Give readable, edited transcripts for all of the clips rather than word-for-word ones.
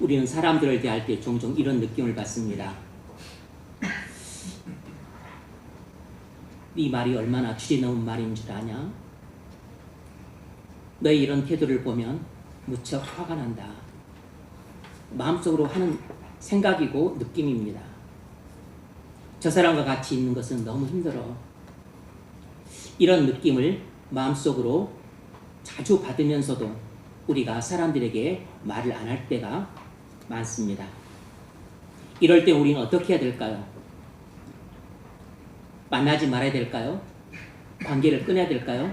우리는 사람들을 대할 때 종종 이런 느낌을 받습니다. 네 말이 얼마나 줄이 넘은 말인 줄 아냐? 너의 이런 태도를 보면 무척 화가 난다. 마음속으로 하는 생각이고 느낌입니다. 저 사람과 같이 있는 것은 너무 힘들어. 이런 느낌을 마음속으로 자주 받으면서도 우리가 사람들에게 말을 안 할 때가 많습니다. 이럴 때 우리는 어떻게 해야 될까요? 만나지 말아야 될까요? 관계를 끊어야 될까요?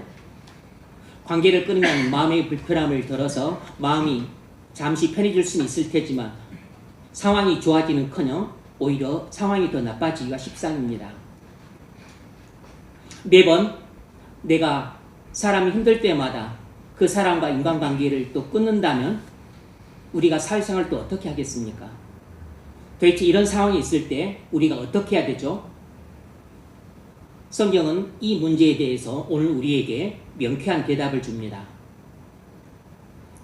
관계를 끊으면 마음의 불편함을 덜어서 마음이 잠시 편해질 수는 있을 테지만 상황이 좋아지는커녕 오히려 상황이 더 나빠지기가 십상입니다. 매번 내가 사람이 힘들 때마다 그 사람과 인간관계를 또 끊는다면 우리가 사회생활을 또 어떻게 하겠습니까? 도대체 이런 상황이 있을 때 우리가 어떻게 해야 되죠? 성경은 이 문제에 대해서 오늘 우리에게 명쾌한 대답을 줍니다.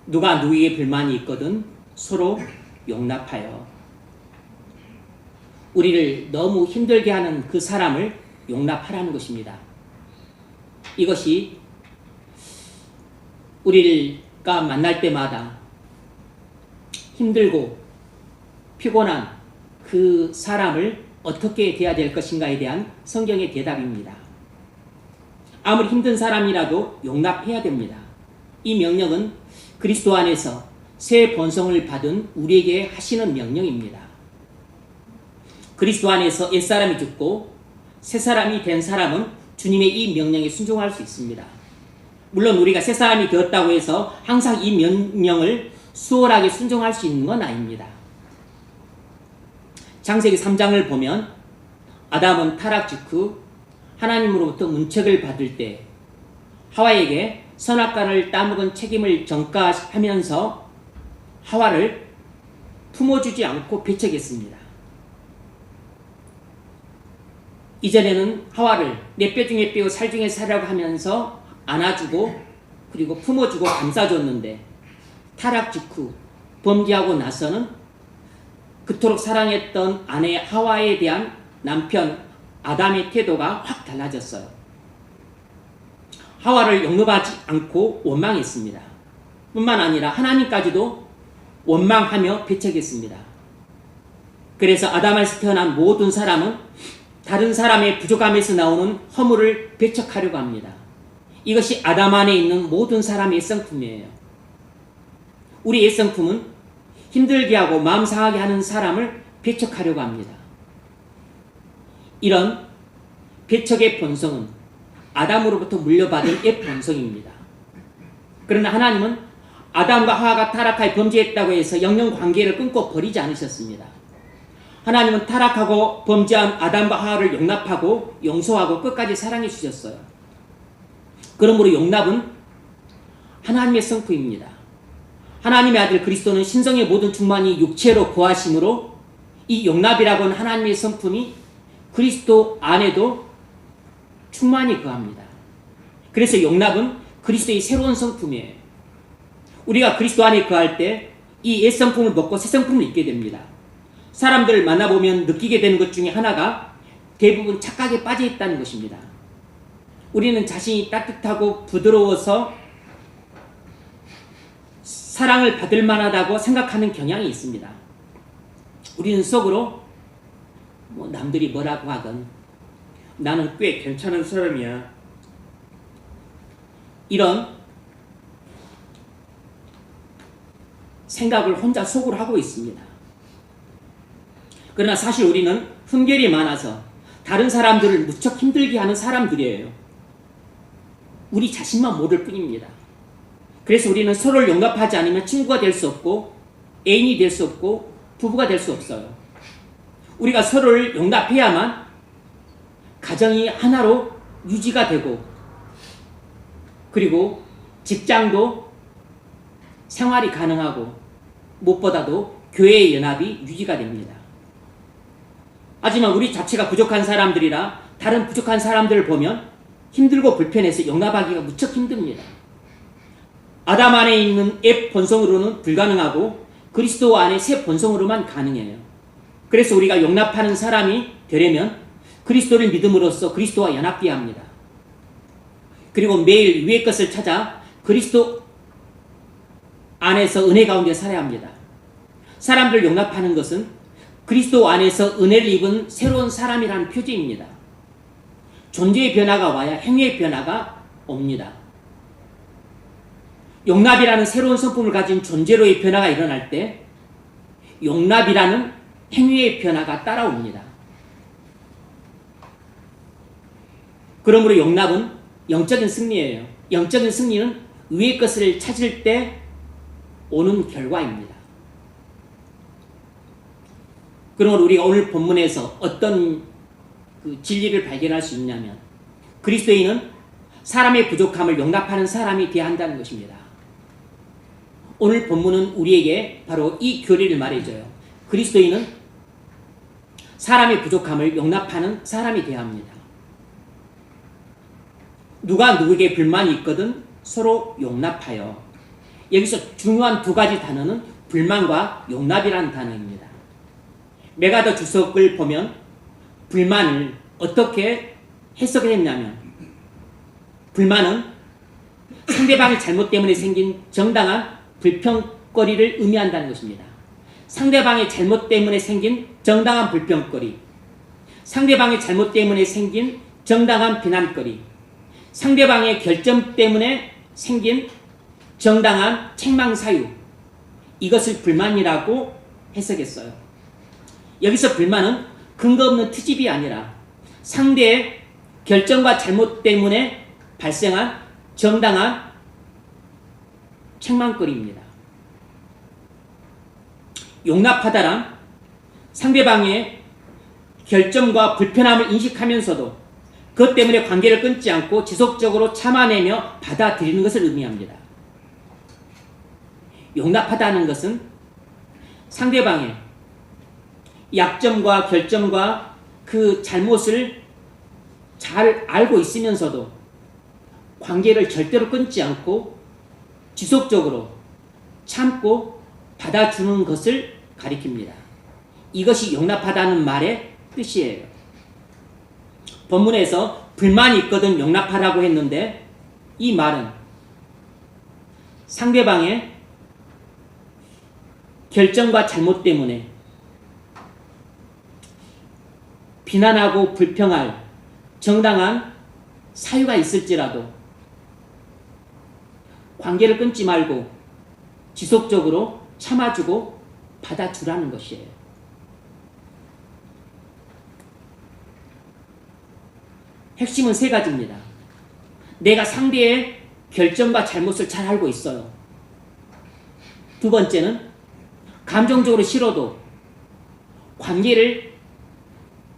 누가 누구에게 불만이 있거든 서로 용납하여. 우리를 너무 힘들게 하는 그 사람을 용납하라는 것입니다. 이것이 우리가 만날 때마다 힘들고 피곤한 그 사람을 어떻게 대해야 될 것인가에 대한 성경의 대답입니다. 아무리 힘든 사람이라도 용납해야 됩니다. 이 명령은 그리스도 안에서 새 번성을 받은 우리에게 하시는 명령입니다. 그리스도 안에서 옛사람이 죽고 새사람이 된 사람은 주님의 이 명령에 순종할 수 있습니다. 물론 우리가 새사람이 되었다고 해서 항상 이 명령을 수월하게 순종할 수 있는 건 아닙니다. 창세기 3장을 보면 아담은 타락 직후 하나님으로부터 문책을 받을 때 하와에게 선악과를 따먹은 책임을 전가하면서 하와를 품어주지 않고 배척했습니다. 이전에는 하와를 내 뼈 중에 뼈, 살 중에 살이라고 하면서 안아주고 그리고 품어주고 감싸줬는데 타락 직후 범죄하고 나서는 그토록 사랑했던 아내 하와에 대한 남편 아담의 태도가 확 달라졌어요. 하와를 용납하지 않고 원망했습니다. 뿐만 아니라 하나님까지도 원망하며 배척했습니다. 그래서 아담에서 태어난 모든 사람은 다른 사람의 부족함에서 나오는 허물을 배척하려고 합니다. 이것이 아담 안에 있는 모든 사람의 성품이에요. 우리의 성품은 힘들게 하고 마음 상하게 하는 사람을 배척하려고 합니다. 이런 배척의 본성은 아담으로부터 물려받은 옛 본성입니다. 그러나 하나님은 아담과 하와가 타락하여 범죄했다고 해서 영영 관계를 끊고 버리지 않으셨습니다. 하나님은 타락하고 범죄한 아담과 하와를 용납하고 용서하고 끝까지 사랑해 주셨어요. 그러므로 용납은 하나님의 성품입니다. 하나님의 아들 그리스도는 신성의 모든 충만이 육체로 거하심으로 이 용납이라고 하는 하나님의 성품이 그리스도 안에도 충만히 거합니다. 그래서 용납은 그리스도의 새로운 성품이에요. 우리가 그리스도 안에 거할 때 이 옛 성품을 벗고 새 성품을 입게 됩니다. 사람들을 만나보면 느끼게 되는 것 중에 하나가 대부분 착각에 빠져 있다는 것입니다. 우리는 자신이 따뜻하고 부드러워서 사랑을 받을 만하다고 생각하는 경향이 있습니다. 우리는 속으로 남들이 뭐라고 하건 나는 꽤 괜찮은 사람이야. 이런 생각을 혼자 속으로 하고 있습니다. 그러나 사실 우리는 흠결이 많아서 다른 사람들을 무척 힘들게 하는 사람들이에요. 우리 자신만 모를 뿐입니다. 그래서 우리는 서로를 용납하지 않으면 친구가 될 수 없고 애인이 될 수 없고 부부가 될 수 없어요. 우리가 서로를 용납해야만 가정이 하나로 유지가 되고 그리고 직장도 생활이 가능하고 무엇보다도 교회의 연합이 유지가 됩니다. 하지만 우리 자체가 부족한 사람들이라 다른 부족한 사람들을 보면 힘들고 불편해서 용납하기가 무척 힘듭니다. 아담 안에 있는 옛 본성으로는 불가능하고 그리스도 안에 새 본성으로만 가능해요. 그래서 우리가 용납하는 사람이 되려면 그리스도를 믿음으로써 그리스도와 연합해야 합니다. 그리고 매일 위의 것을 찾아 그리스도 안에서 은혜 가운데 살아야 합니다. 사람들을 용납하는 것은 그리스도 안에서 은혜를 입은 새로운 사람이라는 표지입니다. 존재의 변화가 와야 행위의 변화가 옵니다. 용납이라는 새로운 성품을 가진 존재로의 변화가 일어날 때 용납이라는 행위의 변화가 따라옵니다. 그러므로 용납은 영적인 승리예요. 영적인 승리는 위의 것을 찾을 때 오는 결과입니다. 그러므로 우리가 오늘 본문에서 어떤 진리를 발견할 수 있냐면 그리스도인은 사람의 부족함을 용납하는 사람이 되어야 한다는 것입니다. 오늘 본문은 우리에게 바로 이 교리를 말해줘요. 그리스도인은 사람의 부족함을 용납하는 사람이 되어야 합니다. 누가 누구에게 불만이 있거든 서로 용납하여. 여기서 중요한 두 가지 단어는 불만과 용납이라는 단어입니다. 메가더 주석을 보면 불만을 어떻게 해석했냐면 불만은 상대방의 잘못 때문에 생긴 정당한 불평거리를 의미한다는 것입니다. 상대방의 잘못 때문에 생긴 정당한 불평거리, 상대방의 잘못 때문에 생긴 정당한 비난거리, 상대방의 결점 때문에 생긴 정당한 책망사유, 이것을 불만이라고 해석했어요. 여기서 불만은 근거 없는 트집이 아니라 상대의 결정과 잘못 때문에 발생한 정당한 책망거리입니다. 용납하다란 상대방의 결점과 불편함을 인식하면서도 그것 때문에 관계를 끊지 않고 지속적으로 참아내며 받아들이는 것을 의미합니다. 용납하다는 것은 상대방의 약점과 결점과 그 잘못을 잘 알고 있으면서도 관계를 절대로 끊지 않고 지속적으로 참고 받아주는 것을 가리킵니다. 이것이 용납하다는 말의 뜻이에요. 본문에서 불만이 있거든 용납하라고 했는데 이 말은 상대방의 결정과 잘못 때문에 비난하고 불평할 정당한 사유가 있을지라도 관계를 끊지 말고 지속적으로 참아주고 받아주라는 것이에요. 핵심은 세 가지입니다. 내가 상대의 결점과 잘못을 잘 알고 있어요. 두 번째는 감정적으로 싫어도 관계를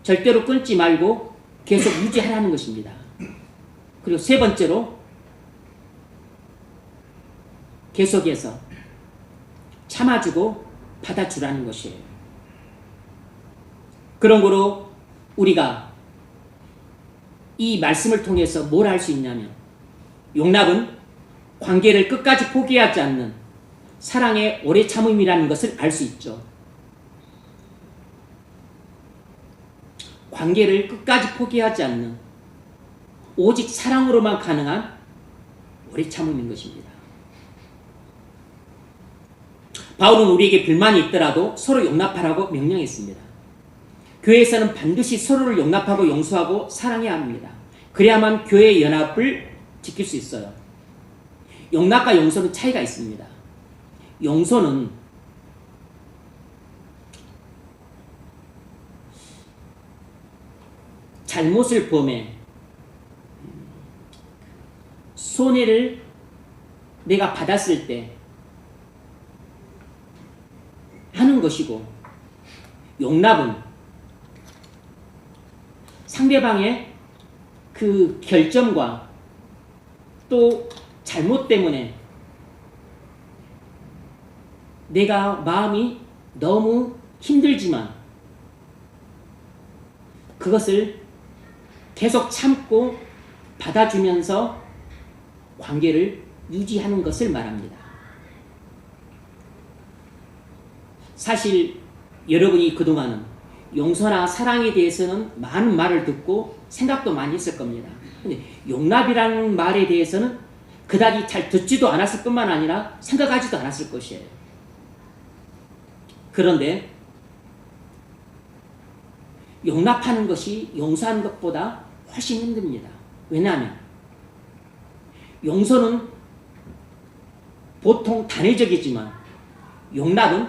절대로 끊지 말고 계속 유지하라는 것입니다. 그리고 세 번째로 계속해서 참아주고 받아주라는 것이에요. 그런 거로 우리가 이 말씀을 통해서 뭘 할 수 있냐면 용납은 관계를 끝까지 포기하지 않는 사랑의 오래 참음이라는 것을 알 수 있죠. 관계를 끝까지 포기하지 않는 오직 사랑으로만 가능한 오래 참음인 것입니다. 바울은 우리에게 불만이 있더라도 서로 용납하라고 명령했습니다. 교회에서는 반드시 서로를 용납하고 용서하고 사랑해야 합니다. 그래야만 교회의 연합을 지킬 수 있어요. 용납과 용서는 차이가 있습니다. 용서는 잘못을 범해 손해를 내가 받았을 때 하는 것이고, 용납은 상대방의 그 결점과 또 잘못 때문에 내가 마음이 너무 힘들지만 그것을 계속 참고 받아주면서 관계를 유지하는 것을 말합니다. 사실 여러분이 그동안은 용서나 사랑에 대해서는 많은 말을 듣고 생각도 많이 했을 겁니다. 근데 용납이라는 말에 대해서는 그다지 잘 듣지도 않았을 뿐만 아니라 생각하지도 않았을 것이에요. 그런데 용납하는 것이 용서하는 것보다 훨씬 힘듭니다. 왜냐하면 용서는 보통 단회적이지만 용납은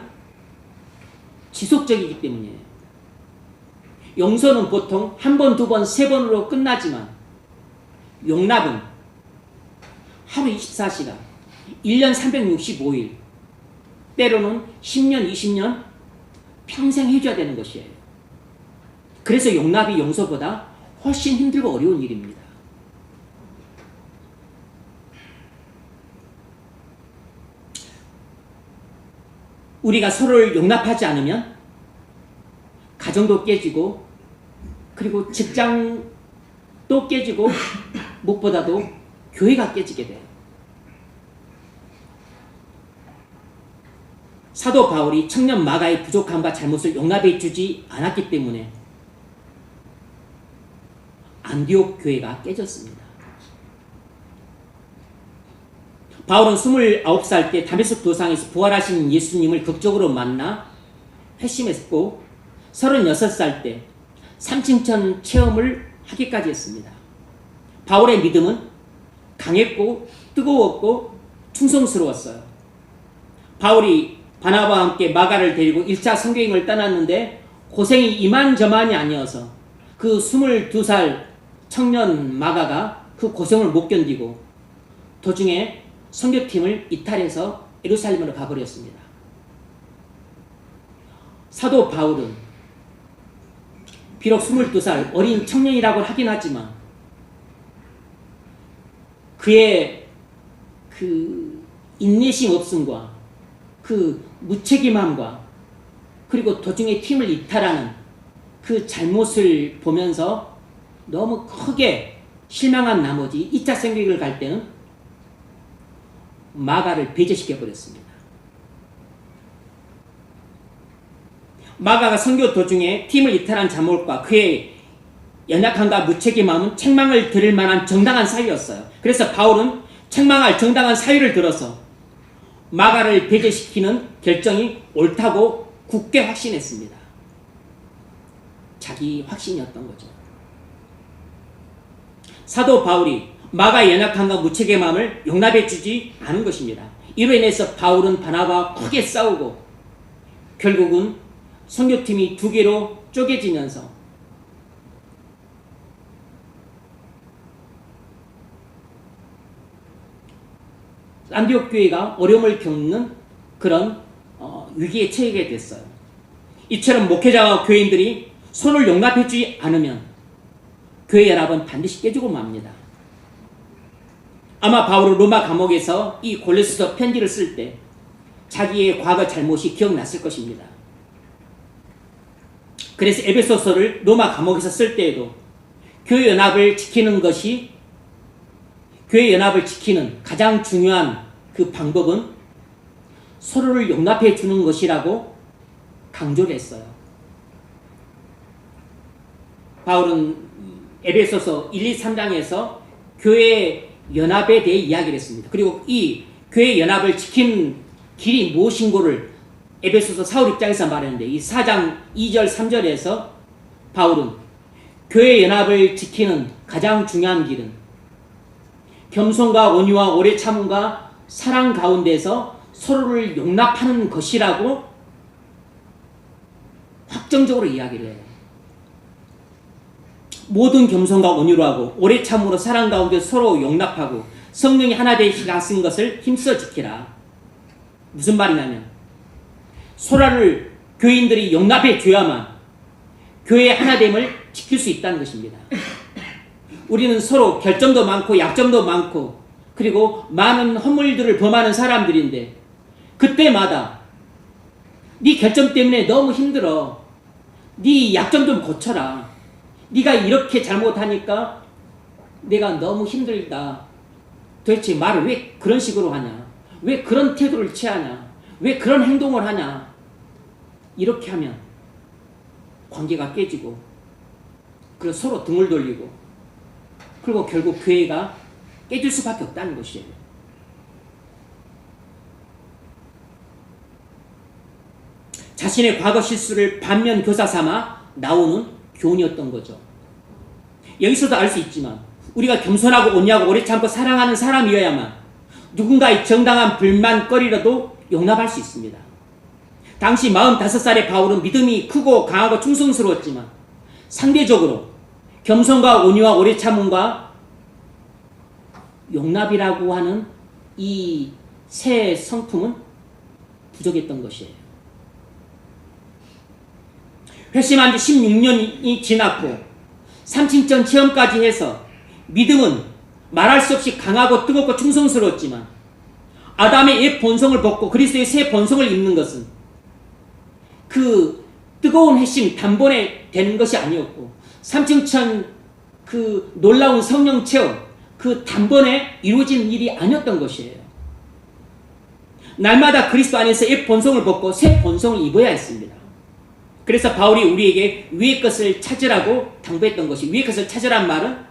지속적이기 때문이에요. 용서는 보통 한 번, 두 번, 세 번으로 끝나지만 용납은 하루 24시간, 1년 365일, 때로는 10년, 20년 평생 해줘야 되는 것이에요. 그래서 용납이 용서보다 훨씬 힘들고 어려운 일입니다. 우리가 서로를 용납하지 않으면 가정도 깨지고 그리고 직장도 깨지고 무엇보다도 교회가 깨지게 돼요. 사도 바울이 청년 마가의 부족함과 잘못을 용납해 주지 않았기 때문에 안디옥 교회가 깨졌습니다. 바울은 29살 때 다메섹 도상에서 부활하신 예수님을 극적으로 만나 회심했고 36살 때 삼층천 체험을 하기까지 했습니다. 바울의 믿음은 강했고 뜨거웠고 충성스러웠어요. 바울이 바나바와 함께 마가를 데리고 1차 선교행을 떠났는데 고생이 이만저만이 아니어서 그 22살 청년 마가가 그 고생을 못 견디고 도중에 선교팀을 이탈해서 예루살렘으로 가버렸습니다. 사도 바울은 비록 22살 어린 청년이라고 하긴 하지만 그의 그 인내심 없음과 그 무책임함과 그리고 도중에 팀을 이탈하는 그 잘못을 보면서 너무 크게 실망한 나머지 2차 선교행을 갈 때는 마가를 배제시켜 버렸습니다. 마가가 선교 도중에 팀을 이탈한 잘못과 그의 연약함과 무책임함은 책망을 들을 만한 정당한 사유였어요. 그래서 바울은 책망할 정당한 사유를 들어서 마가를 배제시키는 결정이 옳다고 굳게 확신했습니다. 자기 확신이었던 거죠. 사도 바울이 마가의 연약함과 무책임함을 용납해주지 않은 것입니다. 이로 인해서 바울은 바나바와 크게 싸우고 결국은 선교팀이 2개로 쪼개지면서 안디옥 교회가 어려움을 겪는 그런 위기에 처하게 됐어요. 이처럼 목회자와 교인들이 서로를 용납해주지 않으면 교회 연합은 반드시 깨지고 맙니다. 아마 바울은 로마 감옥에서 이 골로새서 편지를 쓸 때 자기의 과거 잘못이 기억났을 것입니다. 그래서 에베소서를 로마 감옥에서 쓸 때에도 교회 연합을 지키는 것이 교회 연합을 지키는 가장 중요한 그 방법은 서로를 용납해 주는 것이라고 강조를 했어요. 바울은 에베소서 1, 2, 3장에서 교회 연합에 대해 이야기를 했습니다. 그리고 이 교회 연합을 지키는 길이 무엇인고를 에베소서 사울 입장에서 말했는데 이 4장 2절 3절에서 바울은 교회 연합을 지키는 가장 중요한 길은 겸손과 온유와 오래 참음과 사랑 가운데서 서로를 용납하는 것이라고 확정적으로 이야기를 해요. 모든 겸손과 온유로 하고 오래 참음으로 사랑 가운데 서로 용납하고 성령이 하나 되시게 하신 것을 힘써 지키라. 무슨 말이냐면 서로를 교인들이 용납해 줘야만 교회의 하나됨을 지킬 수 있다는 것입니다. 우리는 서로 결점도 많고 약점도 많고 그리고 많은 허물들을 범하는 사람들인데 그때마다 네 결점 때문에 너무 힘들어. 네 약점 좀 고쳐라. 네가 이렇게 잘못하니까 내가 너무 힘들다. 도대체 말을 왜 그런 식으로 하냐? 왜 그런 태도를 취하냐? 왜 그런 행동을 하냐? 이렇게 하면 관계가 깨지고 그리고 서로 등을 돌리고 그리고 결국 교회가 깨질 수밖에 없다는 것이에요. 자신의 과거 실수를 반면 교사 삼아 나오는 교훈이었던 거죠. 여기서도 알 수 있지만 우리가 겸손하고 온유하고 오래 참고 사랑하는 사람이어야만 누군가의 정당한 불만거리라도 용납할 수 있습니다. 당시 45살의 바울은 믿음이 크고 강하고 충성스러웠지만 상대적으로 겸손과 온유와 오래 참음과 용납이라고 하는 이 세 성품은 부족했던 것이에요. 회심한 지 16년이 지났고 삼층천 체험까지 해서 믿음은 말할 수 없이 강하고 뜨겁고 충성스러웠지만 아담의 옛 본성을 벗고 그리스도의 새 본성을 입는 것은 그 뜨거운 회심 단번에 되는 것이 아니었고 삼층천 그 놀라운 성령 체험 그 단번에 이루어지는 일이 아니었던 것이에요. 날마다 그리스도 안에서 옛 본성을 벗고 새 본성을 입어야 했습니다. 그래서 바울이 우리에게 위의 것을 찾으라고 당부했던 것이, 위의 것을 찾으란 말은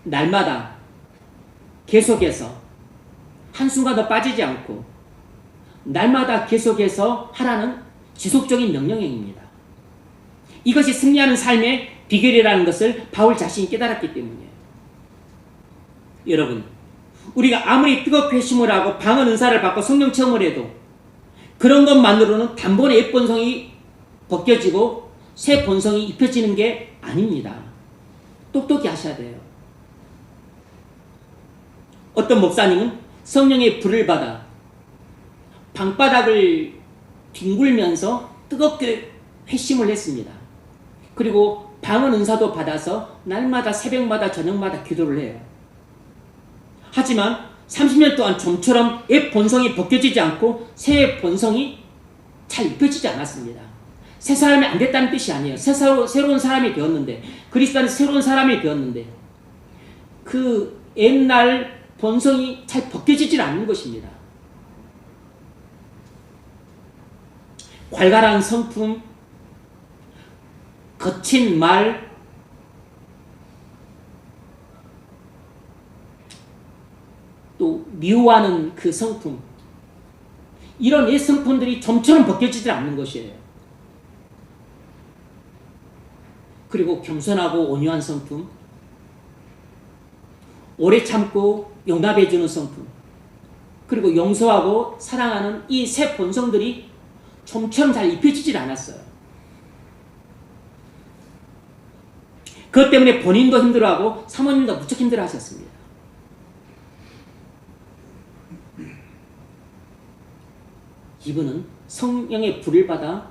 날마다 계속해서 한순간도 빠지지 않고 날마다 계속해서 하라는 지속적인 명령행입니다. 이것이 승리하는 삶의 비결이라는 것을 바울 자신이 깨달았기 때문이에요. 여러분, 우리가 아무리 뜨겁게 회심을 하고 방언 은사를 받고 성령 체험을 해도 그런 것만으로는 단번에 옛 본성이 벗겨지고 새 본성이 입혀지는 게 아닙니다. 똑똑히 하셔야 돼요. 어떤 목사님은 성령의 불을 받아 방바닥을 뒹굴면서 뜨겁게 회심을 했습니다. 그리고 방언 은사도 받아서 날마다 새벽마다 저녁마다 기도를 해요. 하지만 30년 동안 좀처럼 옛 본성이 벗겨지지 않고 새 본성이 잘 입혀지지 않았습니다. 새 사람이 안 됐다는 뜻이 아니에요. 새로운 사람이 되었는데, 그리스도 안에서 새로운 사람이 되었는데 그 옛날 본성이 잘 벗겨지질 않는 것입니다. 괄괄한 성품, 거친 말, 또 미워하는 그 성품, 이런 옛 성품들이 좀처럼 벗겨지질 않는 것이에요. 그리고 겸손하고 온유한 성품, 오래 참고 용납해주는 성품, 그리고 용서하고 사랑하는 이 새 본성들이 좀처럼 잘 입혀지질 않았어요. 그것 때문에 본인도 힘들어하고 사모님도 무척 힘들어하셨습니다. 이분은 성령의 불을 받아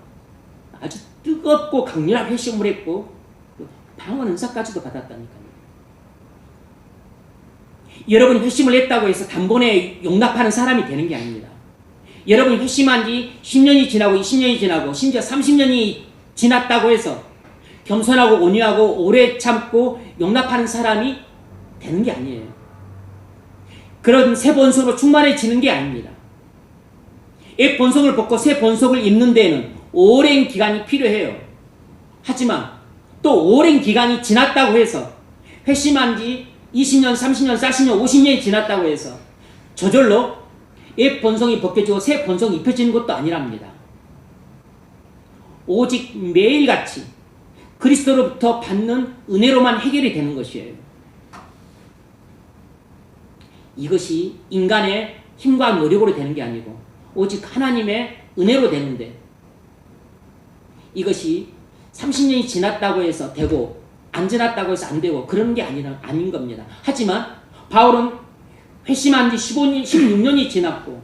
아주 뜨겁고 강렬한 회심을 했고 방언 은사까지도 받았다니까요. 여러분이 회심을 했다고 해서 단번에 용납하는 사람이 되는 게 아닙니다. 여러분이 회심한 지 10년이 지나고 20년이 지나고 심지어 30년이 지났다고 해서 겸손하고 온유하고 오래 참고 용납하는 사람이 되는 게 아니에요. 그런 새 본성으로 충만해지는 게 아닙니다. 옛 본성을 벗고 새 본성을 입는 데에는 오랜 기간이 필요해요. 하지만 또 오랜 기간이 지났다고 해서 회심한 지 20년, 30년, 40년, 50년이 지났다고 해서 저절로 옛 본성이 벗겨지고 새 본성이 입혀지는 것도 아니랍니다. 오직 매일같이 그리스도로부터 받는 은혜로만 해결이 되는 것이에요. 이것이 인간의 힘과 노력으로 되는 게 아니고 오직 하나님의 은혜로 되는데, 이것이 30년이 지났다고 해서 되고 안 지났다고 해서 안 되고 그런 게 아닌 겁니다. 하지만 바울은 회심한 지 15년, 16년이 지났고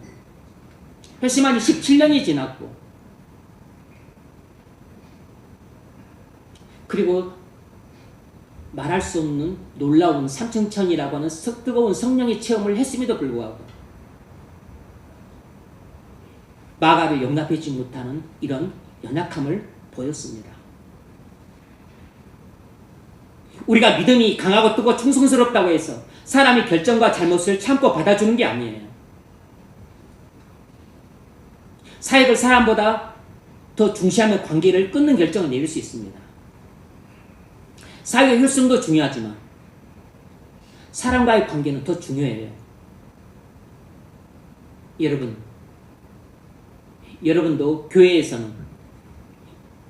회심한 지 17년이 지났고 그리고 말할 수 없는 놀라운 삼층천이라고 하는 뜨거운 성령의 체험을 했음에도 불구하고 마가를 용납하지 못하는 이런 연약함을 보였습니다. 우리가 믿음이 강하고 뜨겁고 충성스럽다고 해서 사람이 결정과 잘못을 참고 받아주는 게 아니에요. 사역을 사람보다 더 중시하며 관계를 끊는 결정을 내릴 수 있습니다. 사역의 효성도 중요하지만 사람과의 관계는 더 중요해요. 여러분도 교회에서는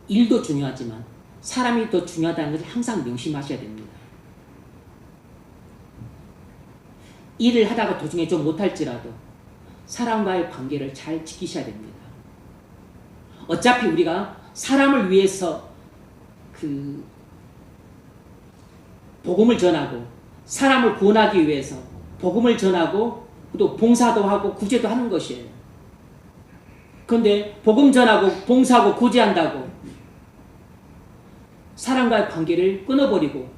일도 중요하지만 사람이 더 중요하다는 것을 항상 명심하셔야 됩니다. 일을 하다가 도중에 좀 못할지라도 사람과의 관계를 잘 지키셔야 됩니다. 어차피 우리가 사람을 위해서 복음을 전하고 사람을 구원하기 위해서 복음을 전하고 또 봉사도 하고 구제도 하는 것이에요. 그런데 복음 전하고 봉사하고 구제한다고 사람과의 관계를 끊어버리고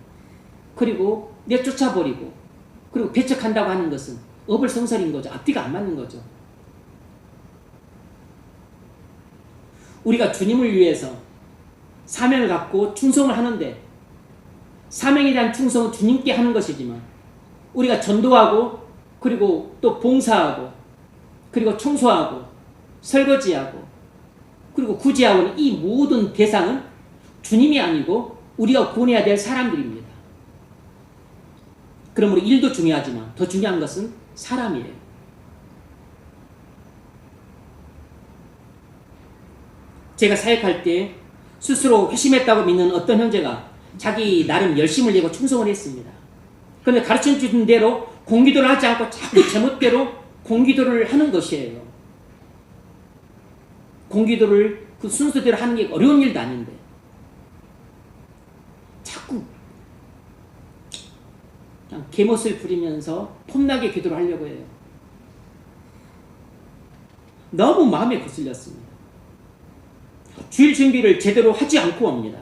그리고 내쫓아버리고 그리고 배척한다고 하는 것은 어불성설인 거죠. 앞뒤가 안 맞는 거죠. 우리가 주님을 위해서 사명을 갖고 충성을 하는데 사명에 대한 충성은 주님께 하는 것이지만 우리가 전도하고 그리고 또 봉사하고 그리고 청소하고 설거지하고 그리고 구제하고 이 모든 대상은 주님이 아니고 우리가 구원해야 될 사람들입니다. 그러므로 일도 중요하지만 더 중요한 것은 사람이에요. 제가 사역할 때 스스로 회심했다고 믿는 어떤 형제가 자기 나름 열심을 내고 충성을 했습니다. 그런데 가르쳐 주신 대로 공기도를 하지 않고 자꾸 제멋대로 공기도를 하는 것이에요. 공기도를 그 순서대로 하는 게 어려운 일도 아닌데 자꾸 그냥 개멋을 부리면서 폼나게 기도를 하려고 해요. 너무 마음에 거슬렸습니다. 주일 준비를 제대로 하지 않고 옵니다.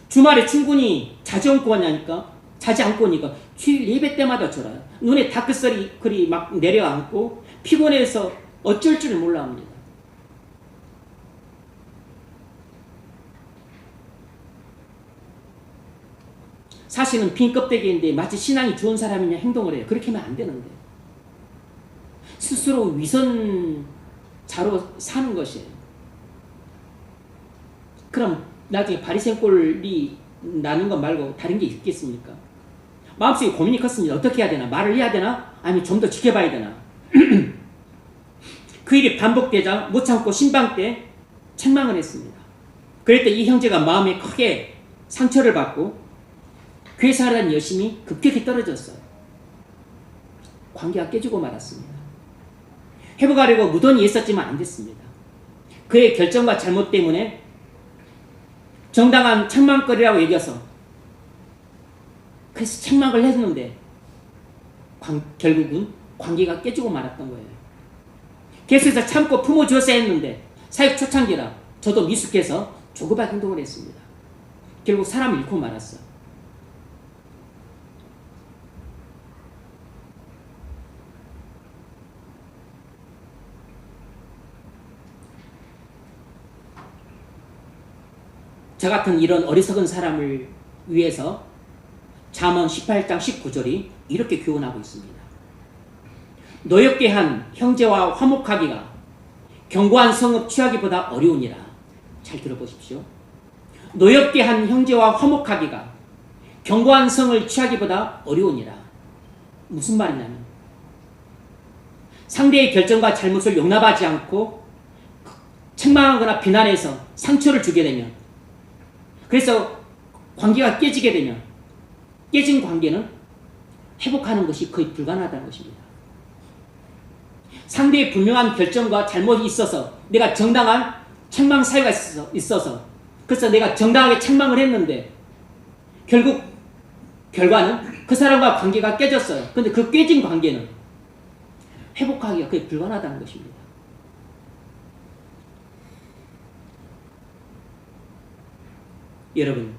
주말에 충분히 자지 않고 오니까 주일 예배 때마다 졸아요. 눈에 다크서클이 막 내려앉고 피곤해서 어쩔 줄을 몰라 합니다. 사실은 빈 껍데기인데 마치 신앙이 좋은 사람이냐 행동을 해요. 그렇게 하면 안 되는데 스스로 위선자로 사는 것이에요. 그럼 나중에 바리새인 꼴이 나는 것 말고 다른 게 있겠습니까? 마음속에 고민이 컸습니다. 어떻게 해야 되나? 말을 해야 되나? 아니면 좀 더 지켜봐야 되나? 그 일이 반복되자 못 참고 신방 때 책망을 했습니다. 그럴 때 이 형제가 마음에 크게 상처를 받고 교회사라는 열심이 급격히 떨어졌어요. 관계가 깨지고 말았습니다. 회복하려고 무던히 애썼지만 안 됐습니다. 그의 결정과 잘못 때문에 정당한 책망거리라고 여겨서 그래서 책망을 했는데 결국은 관계가 깨지고 말았던 거예요. 계속해서 참고 품어주었어야 했는데 사역 초창기라 저도 미숙해서 조급한 행동을 했습니다. 결국 사람을 잃고 말았어요. 저 같은 이런 어리석은 사람을 위해서 잠언 18장 19절이 이렇게 교훈하고 있습니다. 노엽게 한 형제와 화목하기가 견고한 성읍 취하기보다 어려우니라. 잘 들어보십시오. 노엽게 한 형제와 화목하기가 견고한 성을 취하기보다 어려우니라. 무슨 말이냐면 상대의 결정과 잘못을 용납하지 않고 책망하거나 비난해서 상처를 주게 되면 그래서 관계가 깨지게 되면 깨진 관계는 회복하는 것이 거의 불가능하다는 것입니다. 상대의 분명한 결정과 잘못이 있어서 내가 정당한 책망 사유가 있어서 그래서 내가 정당하게 책망을 했는데 결국 결과는 그 사람과 관계가 깨졌어요. 그런데 그 깨진 관계는 회복하기가 거의 불가능하다는 것입니다. 여러분,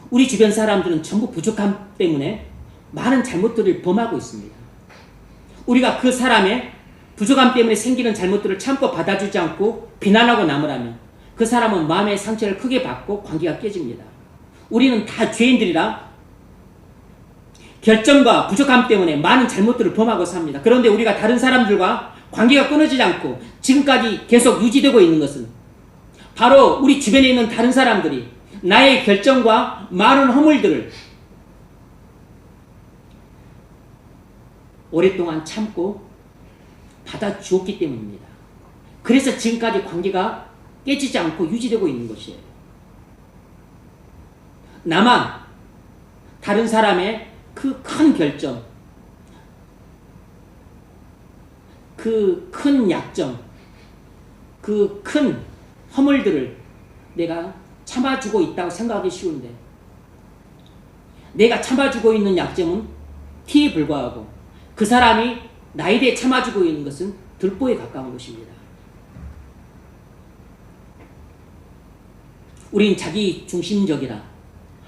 우리 주변 사람들은 전부 부족함 때문에 많은 잘못들을 범하고 있습니다. 우리가 그 사람의 부족함 때문에 생기는 잘못들을 참고 받아주지 않고 비난하고 남으라면 그 사람은 마음의 상처를 크게 받고 관계가 깨집니다. 우리는 다 죄인들이라 결정과 부족함 때문에 많은 잘못들을 범하고 삽니다. 그런데 우리가 다른 사람들과 관계가 끊어지지 않고 지금까지 계속 유지되고 있는 것은 바로 우리 주변에 있는 다른 사람들이 나의 결정과 많은 허물들을 오랫동안 참고 받아주었기 때문입니다. 그래서 지금까지 관계가 깨지지 않고 유지되고 있는 것이에요. 나만 다른 사람의 그 큰 결정, 그 큰 약점, 그 큰 허물들을 내가 참아주고 있다고 생각하기 쉬운데, 내가 참아주고 있는 약점은 티에 불과하고 그 사람이 나에 대해 참아주고 있는 것은 들보에 가까운 것입니다. 우린 자기 중심적이라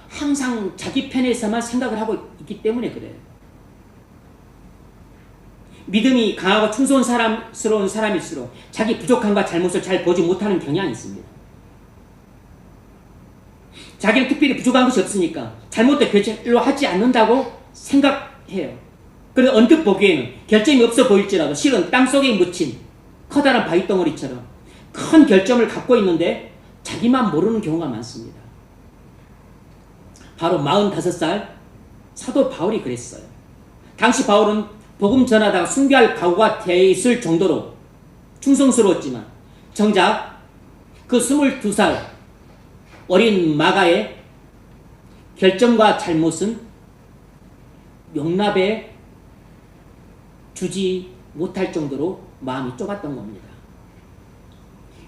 항상 자기 편에서만 생각을 하고 있기 때문에 그래요. 믿음이 강하고 충성스러운 사람일수록 자기 부족함과 잘못을 잘 보지 못하는 경향이 있습니다. 자기는 특별히 부족한 것이 없으니까 잘못도 별로 하지 않는다고 생각해요. 그런데 언뜻 보기에는 결점이 없어 보일지라도 실은 땅속에 묻힌 커다란 바위덩어리처럼 큰 결점을 갖고 있는데 자기만 모르는 경우가 많습니다. 바로 45살 사도 바울이 그랬어요. 당시 바울은 복음 전하다가 순교할 각오가 되어 있을 정도로 충성스러웠지만 정작 그 22살 어린 마가의 결정과 잘못은 용납에 주지 못할 정도로 마음이 좁았던 겁니다.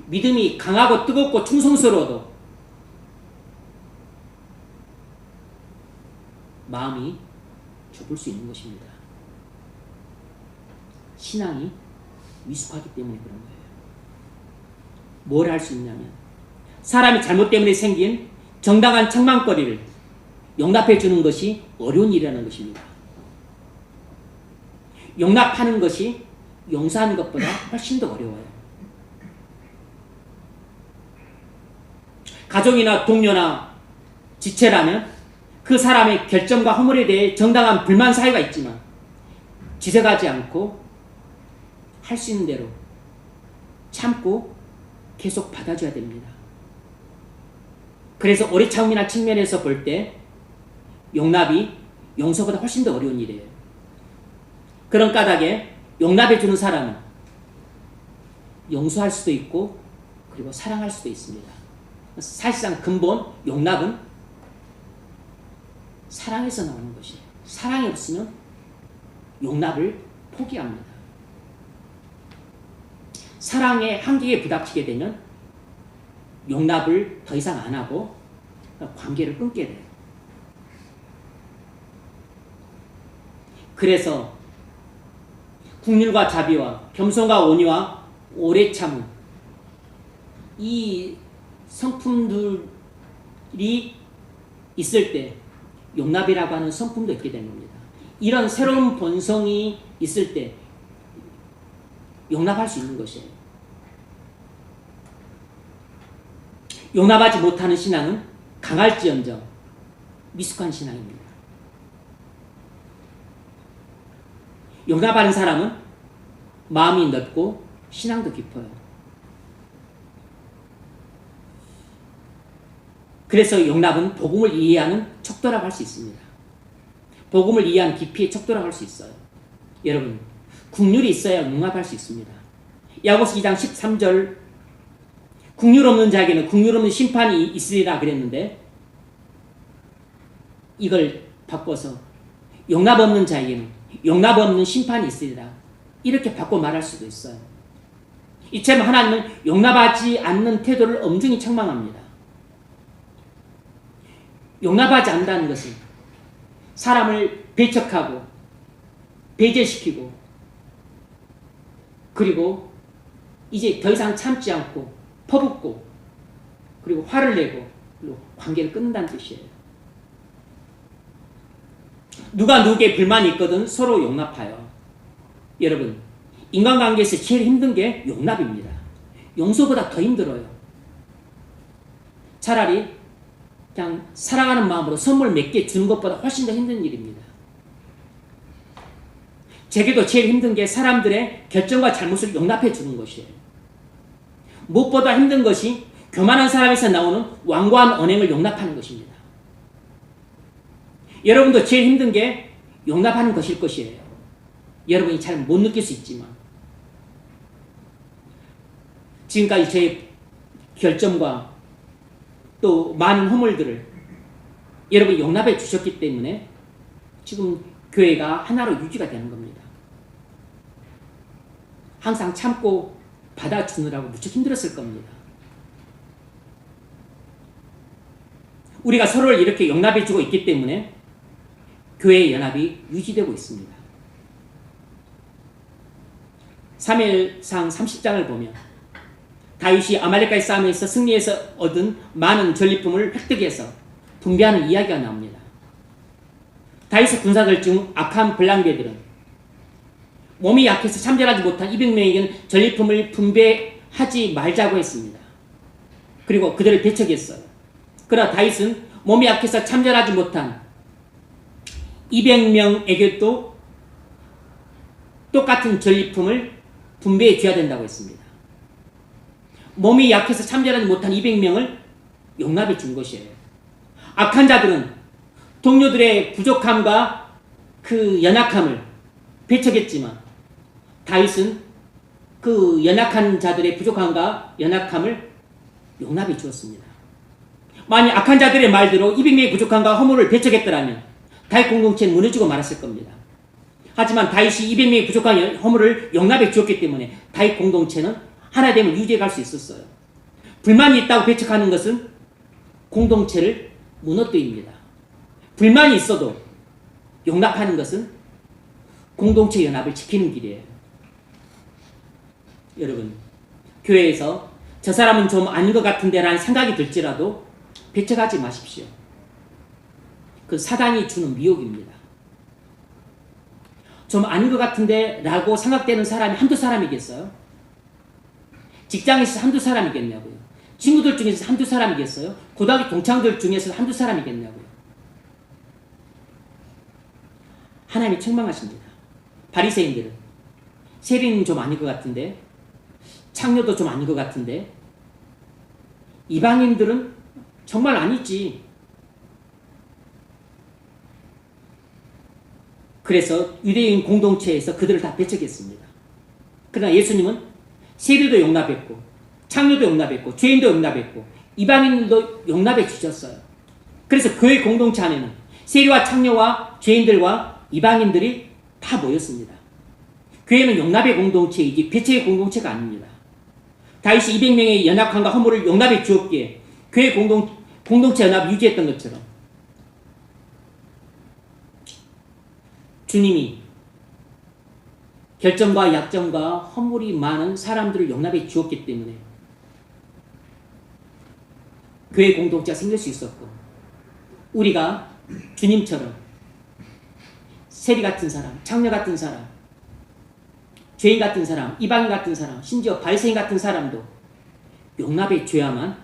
믿음이 강하고 뜨겁고 충성스러워도 마음이 좁을 수 있는 것입니다. 신앙이 미숙하기 때문에 그런 거예요. 뭘 할 수 있냐면 사람이 잘못 때문에 생긴 정당한 책망거리를 용납해 주는 것이 어려운 일이라는 것입니다. 용납하는 것이 용서하는 것보다 훨씬 더 어려워요. 가족이나 동료나 지체라면 그 사람의 결정과 허물에 대해 정당한 불만 사유가 있지만 지적하지 않고 할 수 있는 대로 참고 계속 받아줘야 됩니다. 그래서 오래 참음이나 측면에서 볼 때 용납이 용서보다 훨씬 더 어려운 일이에요. 그런 까닭에 용납해주는 사람은 용서할 수도 있고 그리고 사랑할 수도 있습니다. 사실상 근본 용납은 사랑에서 나오는 것이에요. 사랑이 없으면 용납을 포기합니다. 사랑의 한계에 부닥치게 되면 용납을 더 이상 안 하고 관계를 끊게 돼요. 그래서 국률과 자비와 겸손과 온유와 오래 참음, 이 성품들이 있을 때 용납이라고 하는 성품도 있게 되는 겁니다. 이런 새로운 본성이 있을 때 용납할 수 있는 것이에요. 용납하지 못하는 신앙은 강할지언정 미숙한 신앙입니다. 용납하는 사람은 마음이 넓고 신앙도 깊어요. 그래서 용납은 복음을 이해하는 척도라고 할 수 있습니다. 복음을 이해한 깊이의 척도라고 할 수 있어요. 여러분, 국률이 있어야 용납할 수 있습니다. 야고보서 2장 13절 국률 없는 자에게는 국률 없는 심판이 있으리라 그랬는데 이걸 바꿔서 용납 없는 자에게는 용납 없는 심판이 있으리라 이렇게 바꿔 말할 수도 있어요. 이처럼 하나님은 용납하지 않는 태도를 엄중히 책망합니다. 용납하지 않는다는 것은 사람을 배척하고 배제시키고 그리고 이제 더 이상 참지 않고 퍼붓고 그리고 화를 내고 그리고 관계를 끊는다는 뜻이에요. 누가 누구에게 불만이 있거든 서로 용납하여. 여러분, 인간관계에서 제일 힘든 게 용납입니다. 용서보다 더 힘들어요. 차라리 그냥 사랑하는 마음으로 선물 몇 개 주는 것보다 훨씬 더 힘든 일입니다. 제게도 제일 힘든 게 사람들의 결정과 잘못을 용납해 주는 것이에요. 무엇보다 힘든 것이 교만한 사람에서 나오는 완고한 언행을 용납하는 것입니다. 여러분도 제일 힘든 게 용납하는 것일 것이에요. 여러분이 잘 못 느낄 수 있지만 지금까지 저의 결점과 또 많은 허물들을 여러분이 용납해 주셨기 때문에 지금 교회가 하나로 유지가 되는 겁니다. 항상 참고 받아주느라고 무척 힘들었을 겁니다. 우리가 서로를 이렇게 용납해 주고 있기 때문에 교회의 연합이 유지되고 있습니다. 사무엘상 30장을 보면 다윗이 아말렉과의 싸움에서 승리해서 얻은 많은 전리품을 획득해서 분배하는 이야기가 나옵니다. 다윗의 군사들 중 악한 블랑베들은 몸이 약해서 참전하지 못한 200명에게는 전리품을 분배하지 말자고 했습니다. 그리고 그들을 배척했어요. 그러나 다윗은 몸이 약해서 참전하지 못한 200명에게도 똑같은 전리품을 분배해 줘야 된다고 했습니다. 몸이 약해서 참전하지 못한 200명을 용납해 준 것이에요. 악한 자들은 동료들의 부족함과 그 연약함을 배척했지만 다윗은 그 연약한 자들의 부족함과 연약함을 용납해 주었습니다. 만약 악한 자들의 말대로 200명의 부족함과 허물을 배척했더라면 다윗 공동체는 무너지고 말았을 겁니다. 하지만 다윗이 200명의 부족한 허물을 용납해 주었기 때문에 다윗 공동체는 하나됨을 유지해 갈 수 있었어요. 불만이 있다고 배척하는 것은 공동체를 무너뜨립니다. 불만이 있어도 용납하는 것은 공동체 연합을 지키는 길이에요. 여러분, 교회에서 저 사람은 좀 아닌 것 같은데 라는 생각이 들지라도 배척하지 마십시오. 그 사단이 주는 미혹입니다. 좀 아닌 것 같은데 라고 생각되는 사람이 한두 사람이겠어요? 직장에서 한두 사람이겠냐고요? 친구들 중에서 한두 사람이겠어요? 고등학교 동창들 중에서 한두 사람이겠냐고요? 하나님이 책망하십니다. 바리새인들은 세리는 좀 아닌 것 같은데, 창녀도 좀 아닌 것 같은데, 이방인들은 정말 아니지. 그래서 유대인 공동체에서 그들을 다 배척했습니다. 그러나 예수님은 세리도 용납했고 창녀도 용납했고 죄인도 용납했고 이방인들도 용납해 주셨어요. 그래서 교회 공동체 안에는 세리와 창녀와 죄인들과 이방인들이 다 모였습니다. 교회는 용납의 공동체이지 배척의 공동체가 아닙니다. 다윗이 200명의 연약함과 허물을 용납해 주었기에 교회 공동체 연합을 유지했던 것처럼 주님이 결점과 약점과 허물이 많은 사람들을 용납해 주었기 때문에 교회 공동체가 생길 수 있었고, 우리가 주님처럼 세리 같은 사람, 창녀 같은 사람, 죄인 같은 사람, 이방인 같은 사람, 심지어 바리새인 같은 사람도 용납해 줘야만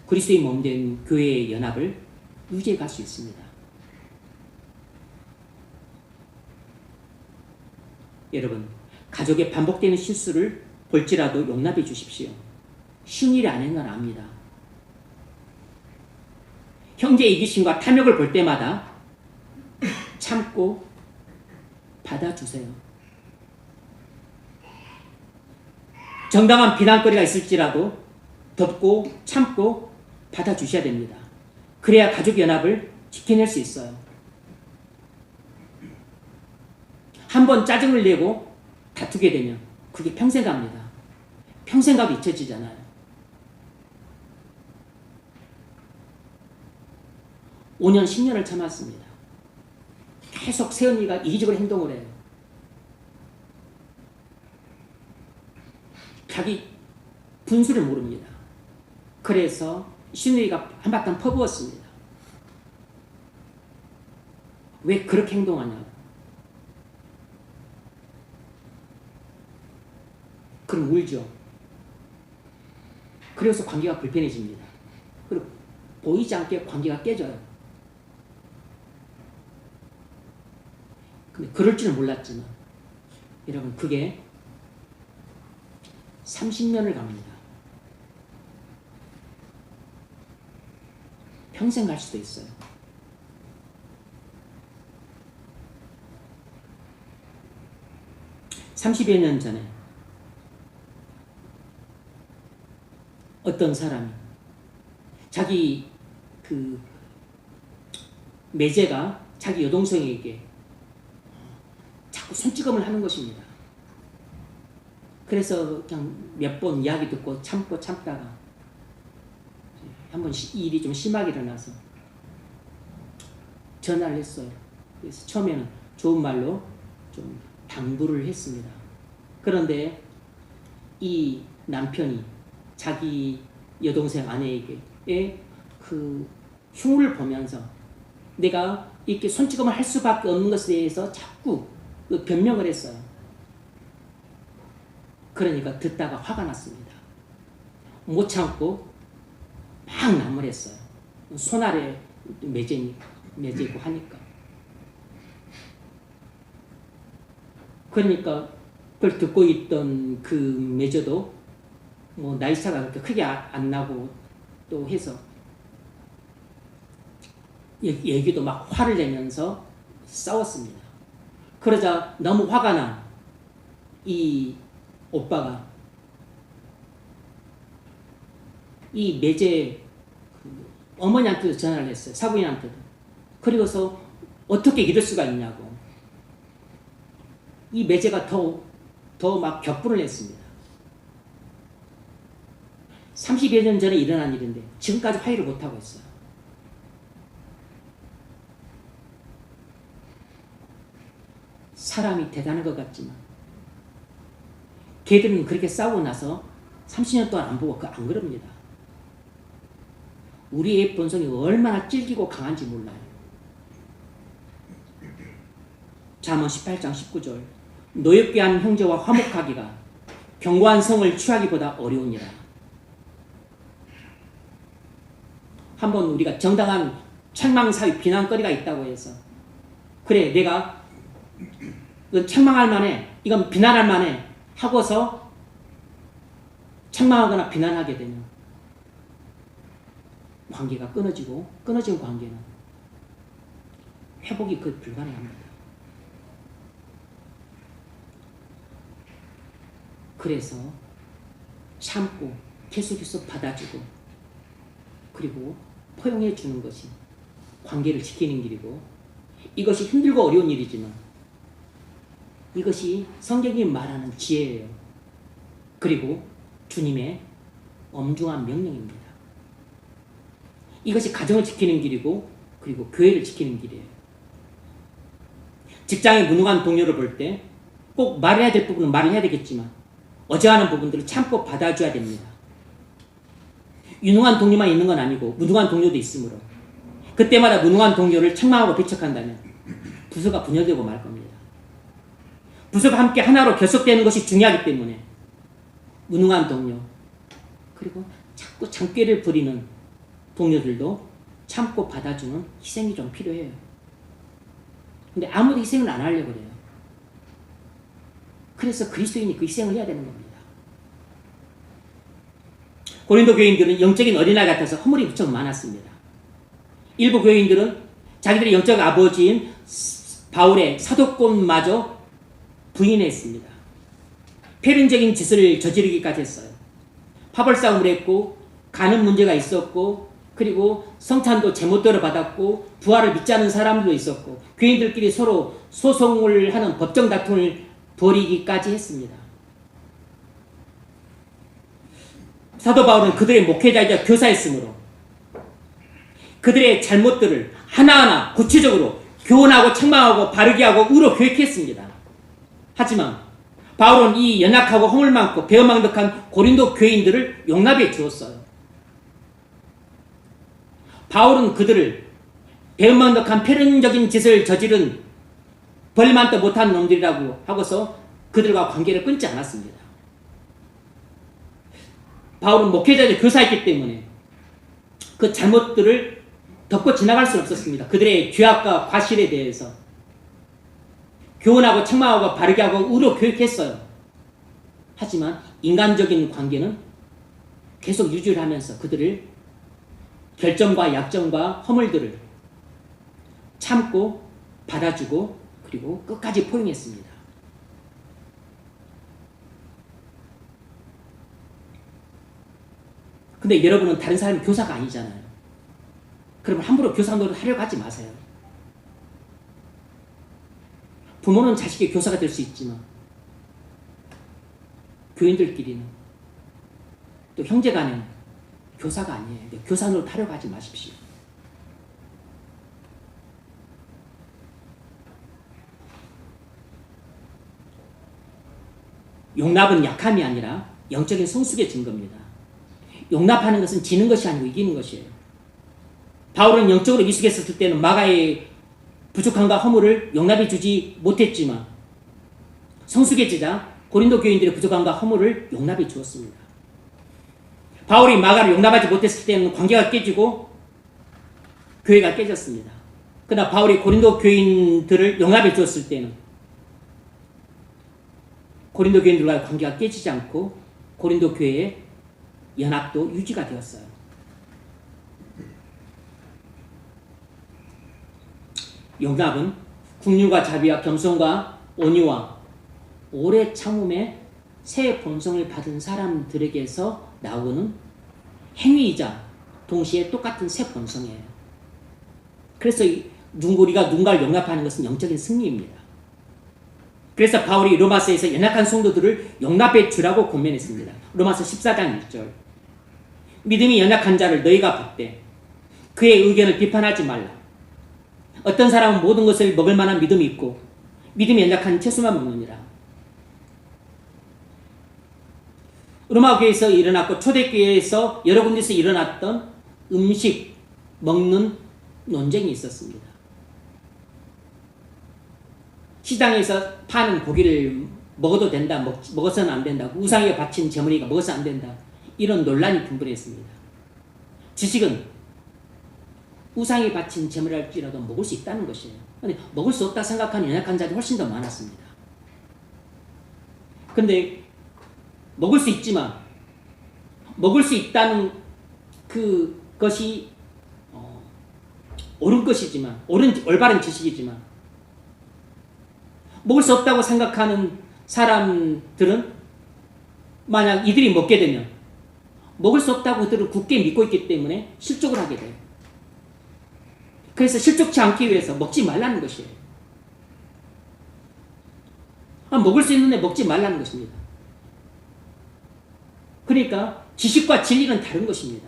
그리스도의 몸된 교회의 연합을 유지해 갈 수 있습니다. 여러분, 가족의 반복되는 실수를 볼지라도 용납해 주십시오. 쉬운 일이 아닌 건 압니다. 형제의 이기심과 탐욕을 볼 때마다 참고 받아주세요. 정당한 비난거리가 있을지라도 덮고 참고 받아주셔야 됩니다. 그래야 가족 연합을 지켜낼 수 있어요. 한번 짜증을 내고 다투게 되면 그게 평생 갑니다. 평생 가도 잊혀지잖아요. 오 년 10년을 참았습니다. 계속 새언니가 이기적으로 행동을 해요. 자기 분수를 모릅니다. 그래서 시누이가 한바탕 퍼부었습니다. 왜 그렇게 행동하냐고. 그럼 울죠. 그래서 관계가 불편해집니다. 그리고 보이지 않게 관계가 깨져요. 근데 그럴 줄은 몰랐지만 여러분 그게 30년을 갑니다. 평생 갈 수도 있어요. (30여 년) 전에 어떤 사람이 자기 그 매제가 자기 여동생에게 자꾸 손찌검을 하는 것입니다. 그래서 그냥 몇 번 이야기 듣고 참다가 한번 일이 좀 심하게 일어나서 전화를 했어요. 그래서 처음에는 좋은 말로 좀 당부를 했습니다. 그런데 이 남편이 자기 여동생 아내에게 그 흉을 보면서 내가 이렇게 손찌검을 할 수밖에 없는 것에 대해서 자꾸 변명을 했어요. 그러니까 듣다가 화가 났습니다. 못 참고 막 나무랬어요. 손 아래 매제고 하니까. 그러니까 그걸 듣고 있던 그 매저도 뭐 나이차가 그렇게 크게 안 나고 또 해서 얘기도 막 화를 내면서 싸웠습니다. 그러자 너무 화가 난 이 오빠가 이 매제 어머니한테도 전화를 했어요. 사부인한테도. 그리고서 어떻게 이럴 수가 있냐고. 이 매제가 더 막 격분을 했습니다. 30여 년 전에 일어난 일인데 지금까지 화해를 못하고 있어요. 사람이 대단한 것 같지만 걔들은 그렇게 싸우고 나서 30년 동안 안 보고 안 그럽니다. 우리의 본성이 얼마나 찔기고 강한지 몰라요. 잠언 18장 19절 노엽게 한 형제와 화목하기가 견고한 성을 취하기보다 어려우니라. 한번 우리가 정당한 책망사위 비난거리가 있다고 해서 그래 내가 이건 책망할 만해 이건 비난할 만해 하고서 책망하거나 비난하게 되면 관계가 끊어진 관계는 회복이 거의 불가능합니다. 그래서 참고 계속해서 받아주고 그리고 포용해 주는 것이 관계를 지키는 길이고 이것이 힘들고 어려운 일이지만 이것이 성경이 말하는 지혜예요. 그리고 주님의 엄중한 명령입니다. 이것이 가정을 지키는 길이고 그리고 교회를 지키는 길이에요. 직장의 무능한 동료를 볼 때 꼭 말해야 될 부분은 말을 해야 되겠지만 어제하는 부분들을 참고 받아줘야 됩니다. 유능한 동료만 있는 건 아니고 무능한 동료도 있으므로 그때마다 무능한 동료를 책망하고 배척한다면 부서가 분열되고 말 겁니다. 부서가 함께 하나로 결속되는 것이 중요하기 때문에 무능한 동료 그리고 자꾸 장꾀를 부리는 동료들도 참고 받아주는 희생이 좀 필요해요. 근데 아무도 희생을 안 하려고 그래요. 그래서 그리스도인이 그 희생을 해야 되는 겁니다. 고린도 교인들은 영적인 어린아이 같아서 허물이 무척 많았습니다. 일부 교인들은 자기들의 영적 아버지인 바울의 사도권마저 부인했습니다. 폐륜적인 짓을 저지르기까지 했어요. 파벌싸움을 했고 간음 문제가 있었고 그리고 성찬도 제멋대로 받았고 부활을 믿지 않은 사람들도 있었고 교인들끼리 서로 소송을 하는 법정 다툼을 벌이기까지 했습니다. 사도 바울은 그들의 목회자이자 교사였으므로 그들의 잘못들을 하나하나 구체적으로 교훈하고 책망하고 바르게 하고 의로 교육했습니다. 하지만 바울은 이 연약하고 허물 많고 배은망덕한 고린도 교인들을 용납해 주었어요. 바울은 그들을 배은망덕한 폐륜적인 짓을 저지른 벌만도 못한 놈들이라고 하고서 그들과 관계를 끊지 않았습니다. 바울은 목회자이자 교사였기 때문에 그 잘못들을 덮고 지나갈 수는 없었습니다. 그들의 죄악과 과실에 대해서 교훈하고 책망하고 바르게 하고 의로 교육했어요. 하지만 인간적인 관계는 계속 유지를 하면서 그들을 결점과 약점과 허물들을 참고 받아주고 그리고 끝까지 포용했습니다. 근데 여러분은 다른 사람이 교사가 아니잖아요. 그러면 함부로 교사 노릇 하려고 하지 마세요. 부모는 자식의 교사가 될 수 있지만 교인들끼리는 또 형제간에는 교사가 아니에요. 교사 노릇 하려고 하지 마십시오. 용납은 약함이 아니라 영적인 성숙의 증거입니다. 용납하는 것은 지는 것이 아니고 이기는 것이에요. 바울은 영적으로 미숙했을 때는 마가의 부족함과 허물을 용납해 주지 못했지만 성숙의 제자 고린도 교인들의 부족함과 허물을 용납해 주었습니다. 바울이 마가를 용납하지 못했을 때는 관계가 깨지고 교회가 깨졌습니다. 그러나 바울이 고린도 교인들을 용납해 주었을 때는 고린도 교인들과의 관계가 깨지지 않고 고린도 교회의 연합도 유지가 되었어요. 용납은 국률과 자비와 겸손과 온유와 오래 참음의 새 본성을 받은 사람들에게서 나오는 행위이자 동시에 똑같은 새 본성이에요. 그래서 우리가 누군가를 용납하는 것은 영적인 승리입니다. 그래서 바울이 로마서에서 연약한 성도들을 용납해 주라고 권면했습니다. 로마서 14장 1절. 믿음이 연약한 자를 너희가 받되 그의 의견을 비판하지 말라. 어떤 사람은 모든 것을 먹을 만한 믿음이 있고 믿음이 연약한 채소만 먹느니라. 로마 교회에서 일어났고 초대교회에서 여러 군데서 일어났던 음식 먹는 논쟁이 있었습니다. 시장에서 파는 고기를 먹어도 된다, 먹어서는 안 된다, 우상에 바친 제물이가 먹어서 안 된다, 이런 논란이 분분했습니다. 지식은 우상에 바친 제물일지라도 먹을 수 있다는 것이에요. 그런데 먹을 수 없다 생각하는 연약한 자들이 훨씬 더 많았습니다. 그런데 먹을 수 있지만 먹을 수 있다는 그것이 옳은 것이지만 올바른 지식이지만 먹을 수 없다고 생각하는 사람들은 만약 이들이 먹게 되면 먹을 수 없다고 그들을 굳게 믿고 있기 때문에 실족을 하게 돼요. 그래서 실족치 않기 위해서 먹지 말라는 것이에요. 먹을 수 있는데 먹지 말라는 것입니다. 그러니까 지식과 진리는 다른 것입니다.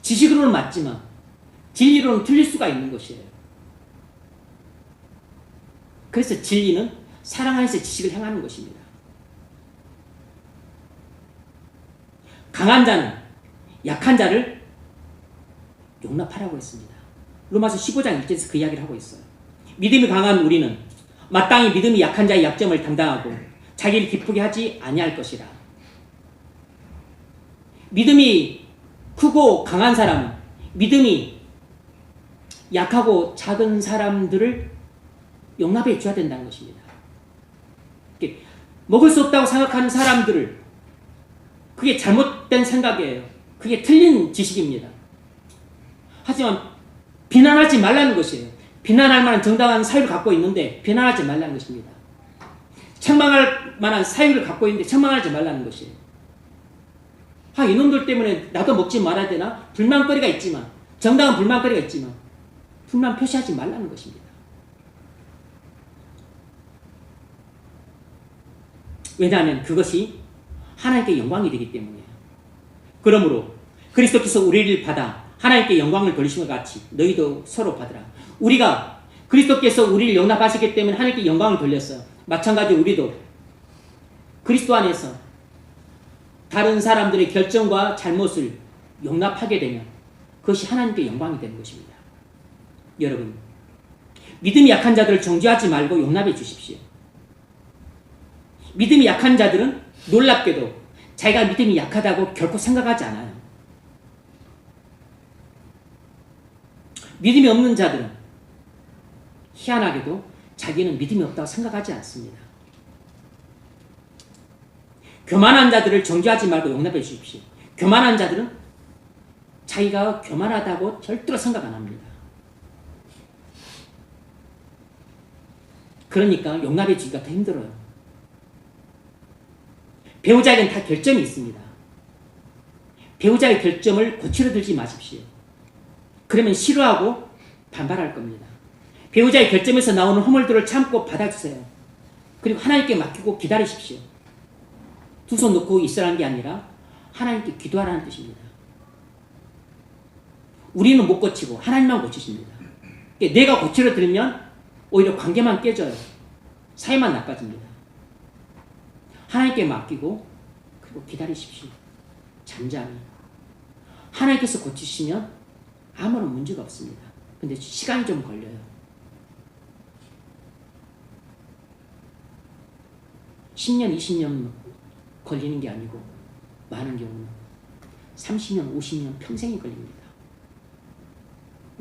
지식으로는 맞지만 진리로는 틀릴 수가 있는 것이에요. 그래서 진리는 사랑 안에서 지식을 향하는 것입니다. 강한 자는 약한 자를 용납하라고 했습니다. 로마서 15장 1절에서 그 이야기를 하고 있어요. 믿음이 강한 우리는 마땅히 믿음이 약한 자의 약점을 담당하고 자기를 기쁘게 하지 아니할 것이라. 믿음이 크고 강한 사람은 믿음이 약하고 작은 사람들을 용납해 줘야 된다는 것입니다. 먹을 수 없다고 생각하는 사람들을, 그게 잘못된 생각이에요. 그게 틀린 지식입니다. 하지만 비난하지 말라는 것이에요. 비난할 만한 정당한 사유를 갖고 있는데 비난하지 말라는 것입니다. 책망할 만한 사유를 갖고 있는데 책망하지 말라는 것이에요. 이놈들 때문에 나도 먹지 말아야 되나? 불만거리가 있지만, 정당한 불만거리가 있지만 불만 표시하지 말라는 것입니다. 왜냐하면 그것이 하나님께 영광이 되기 때문이에요. 그러므로 그리스도께서 우리를 받아 하나님께 영광을 돌리신 것 같이 너희도 서로 받으라. 우리가 그리스도께서 우리를 용납하시기 때문에 하나님께 영광을 돌렸어요. 마찬가지로 우리도 그리스도 안에서 다른 사람들의 결정과 잘못을 용납하게 되면 그것이 하나님께 영광이 되는 것입니다. 여러분, 믿음이 약한 자들을 정죄하지 말고 용납해 주십시오. 믿음이 약한 자들은 놀랍게도 자기가 믿음이 약하다고 결코 생각하지 않아요. 믿음이 없는 자들은 희한하게도 자기는 믿음이 없다고 생각하지 않습니다. 교만한 자들을 정죄하지 말고 용납해 주십시오. 교만한 자들은 자기가 교만하다고 절대로 생각 안 합니다. 그러니까 용납해 주기가 더 힘들어요. 배우자에게는 다 결점이 있습니다. 배우자의 결점을 고치려 들지 마십시오. 그러면 싫어하고 반발할 겁니다. 배우자의 결점에서 나오는 허물들을 참고 받아주세요. 그리고 하나님께 맡기고 기다리십시오. 두 손 놓고 있으라는 게 아니라 하나님께 기도하라는 뜻입니다. 우리는 못 고치고 하나님만 고치십니다. 내가 고치려 들면 오히려 관계만 깨져요. 사이만 나빠집니다. 하나님께 맡기고 그리고 기다리십시오. 잠잠히. 하나님께서 고치시면 아무런 문제가 없습니다. 근데 시간이 좀 걸려요. 10년, 20년 걸리는 게 아니고 많은 경우는 30년, 50년 평생이 걸립니다.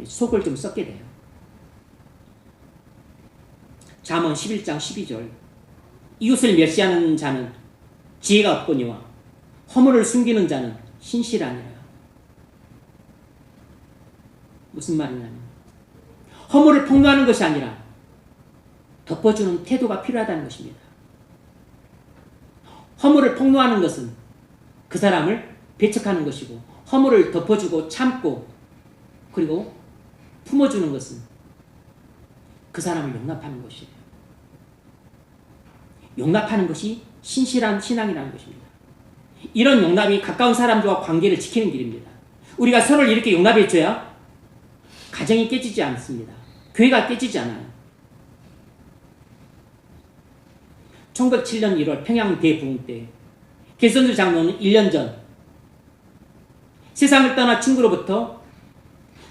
속을 좀 썩게 돼요. 잠언 11장 12절 이웃을 멸시하는 자는 지혜가 없거니와 허물을 숨기는 자는 신실하니라. 무슨 말이냐면 허물을 폭로하는 것이 아니라 덮어주는 태도가 필요하다는 것입니다. 허물을 폭로하는 것은 그 사람을 배척하는 것이고 허물을 덮어주고 참고 그리고 품어주는 것은 그 사람을 용납하는 것이에요. 용납하는 것이 신실한 신앙이라는 것입니다. 이런 용납이 가까운 사람들과 관계를 지키는 길입니다. 우리가 서로를 이렇게 용납해줘야 가정이 깨지지 않습니다. 교회가 깨지지 않아요. 1907년 1월 평양 대부흥 때 개선주 장로는 1년 전 세상을 떠나 친구로부터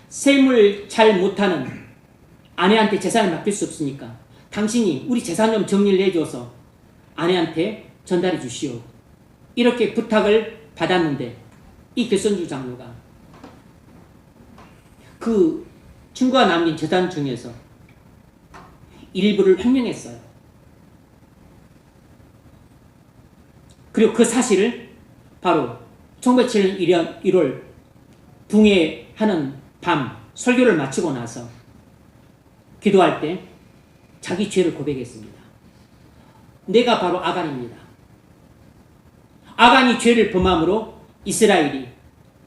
세물 잘 못하는 아내한테 재산을 맡길 수 없으니까 당신이 우리 재산 좀 정리를 해줘서 아내한테 전달해 주시오. 이렇게 부탁을 받았는데 이 개선주 장로가 그 친구가 남긴 재산 중에서 일부를 횡령했어요. 그리고 그 사실을 바로 1907년 1월 붕해하는 밤 설교를 마치고 나서 기도할 때 자기 죄를 고백했습니다. 내가 바로 아간입니다. 아간이 죄를 범함으로 이스라엘이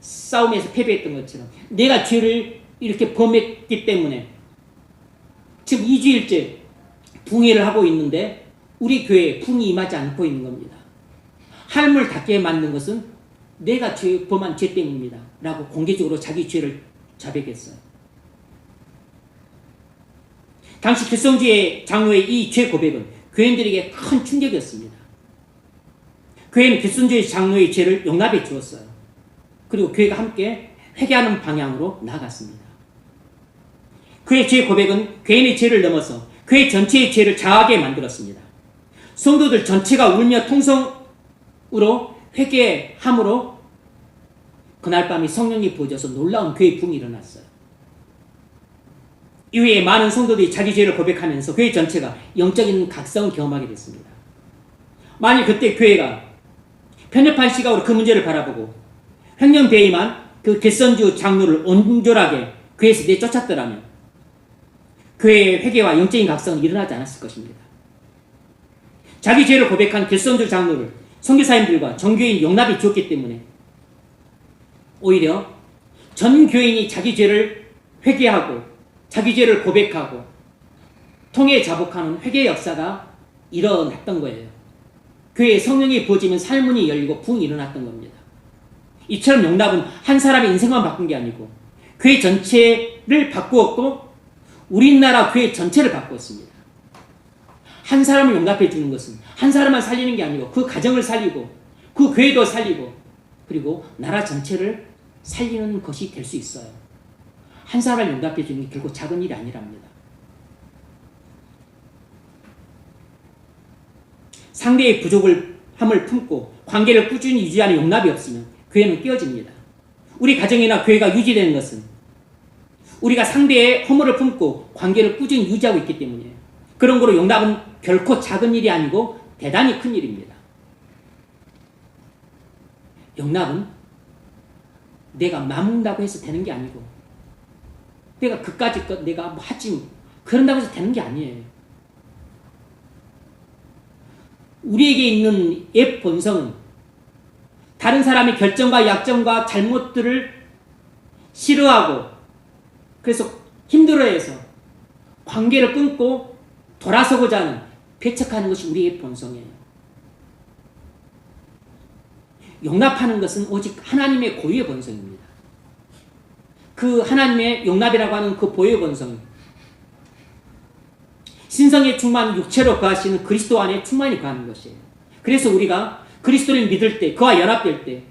싸움에서 패배했던 것처럼 내가 죄를 이렇게 범했기 때문에 지금 2주일째 붕해를 하고 있는데 우리 교회에 붕이 임하지 않고 있는 겁니다. 하늘을 닫게 만든 것은 내가 범한 죄 때문입니다. 라고 공개적으로 자기 죄를 자백했어요. 당시 개성주의 장로의 이 죄 고백은 교인들에게 큰 충격이었습니다. 교회는 개성주의 장로의 죄를 용납해 주었어요. 그리고 교회가 함께 회개하는 방향으로 나아갔습니다. 그의 죄 고백은 개인의 죄를 넘어서 교회 전체의 죄를 자하게 만들었습니다. 성도들 전체가 울며 통성으로 회개함으로 그날 밤이 성령이 부어져서 놀라운 교회 부흥이 일어났어요. 이후에 많은 성도들이 자기 죄를 고백하면서 교회 전체가 영적인 각성을 경험하게 됐습니다. 만일 그때 교회가 편협한 시각으로 그 문제를 바라보고 횡령배임한 그 개선주 장로를 온졸하게 교회에서 내쫓았더라면 교회의 회개와 영적인 각성은 일어나지 않았을 것입니다. 자기 죄를 고백한 개선주 장로를 선교사님들과 전교인이 용납해 주었기 때문에 오히려 전 교인이 자기 죄를 회개하고 자기 죄를 고백하고 통해 자복하는 회개 역사가 일어났던 거예요. 교회에 성령이 부어지면 살문이 열리고 부흥이 일어났던 겁니다. 이처럼 용납은 한 사람의 인생만 바꾼 게 아니고 교회 전체를 바꾸었고 우리나라 교회 전체를 바꾸었습니다. 한 사람을 용납해 주는 것은 한 사람만 살리는 게 아니고 그 가정을 살리고 그 교회도 살리고 그리고 나라 전체를 살리는 것이 될 수 있어요. 한 사람을 용납해 주는 게 결국 작은 일이 아니랍니다. 상대의 부족함을 품고 관계를 꾸준히 유지하는 용납이 없으면 교회는 깨어집니다. 우리 가정이나 교회가 유지되는 것은 우리가 상대의 허물을 품고 관계를 꾸준히 유지하고 있기 때문이에요. 그런 거로 용납은 결코 작은 일이 아니고 대단히 큰 일입니다. 용납은 내가 맞는다고 해서 되는 게 아니고 내가 그까짓 것 내가 뭐 하지 그런다고 해서 되는 게 아니에요. 우리에게 있는 옛 본성은 다른 사람의 결정과 약점과 잘못들을 싫어하고 그래서 힘들어해서 관계를 끊고 돌아서고자 하는 배척하는 것이 우리의 본성이에요. 용납하는 것은 오직 하나님의 고유의 본성입니다. 그 하나님의 용납이라고 하는 그 보유의 본성, 신성의 충만, 육체로 거하시는 그리스도 안에 충만히 거하는 것이에요. 그래서 우리가 그리스도를 믿을 때, 그와 연합될 때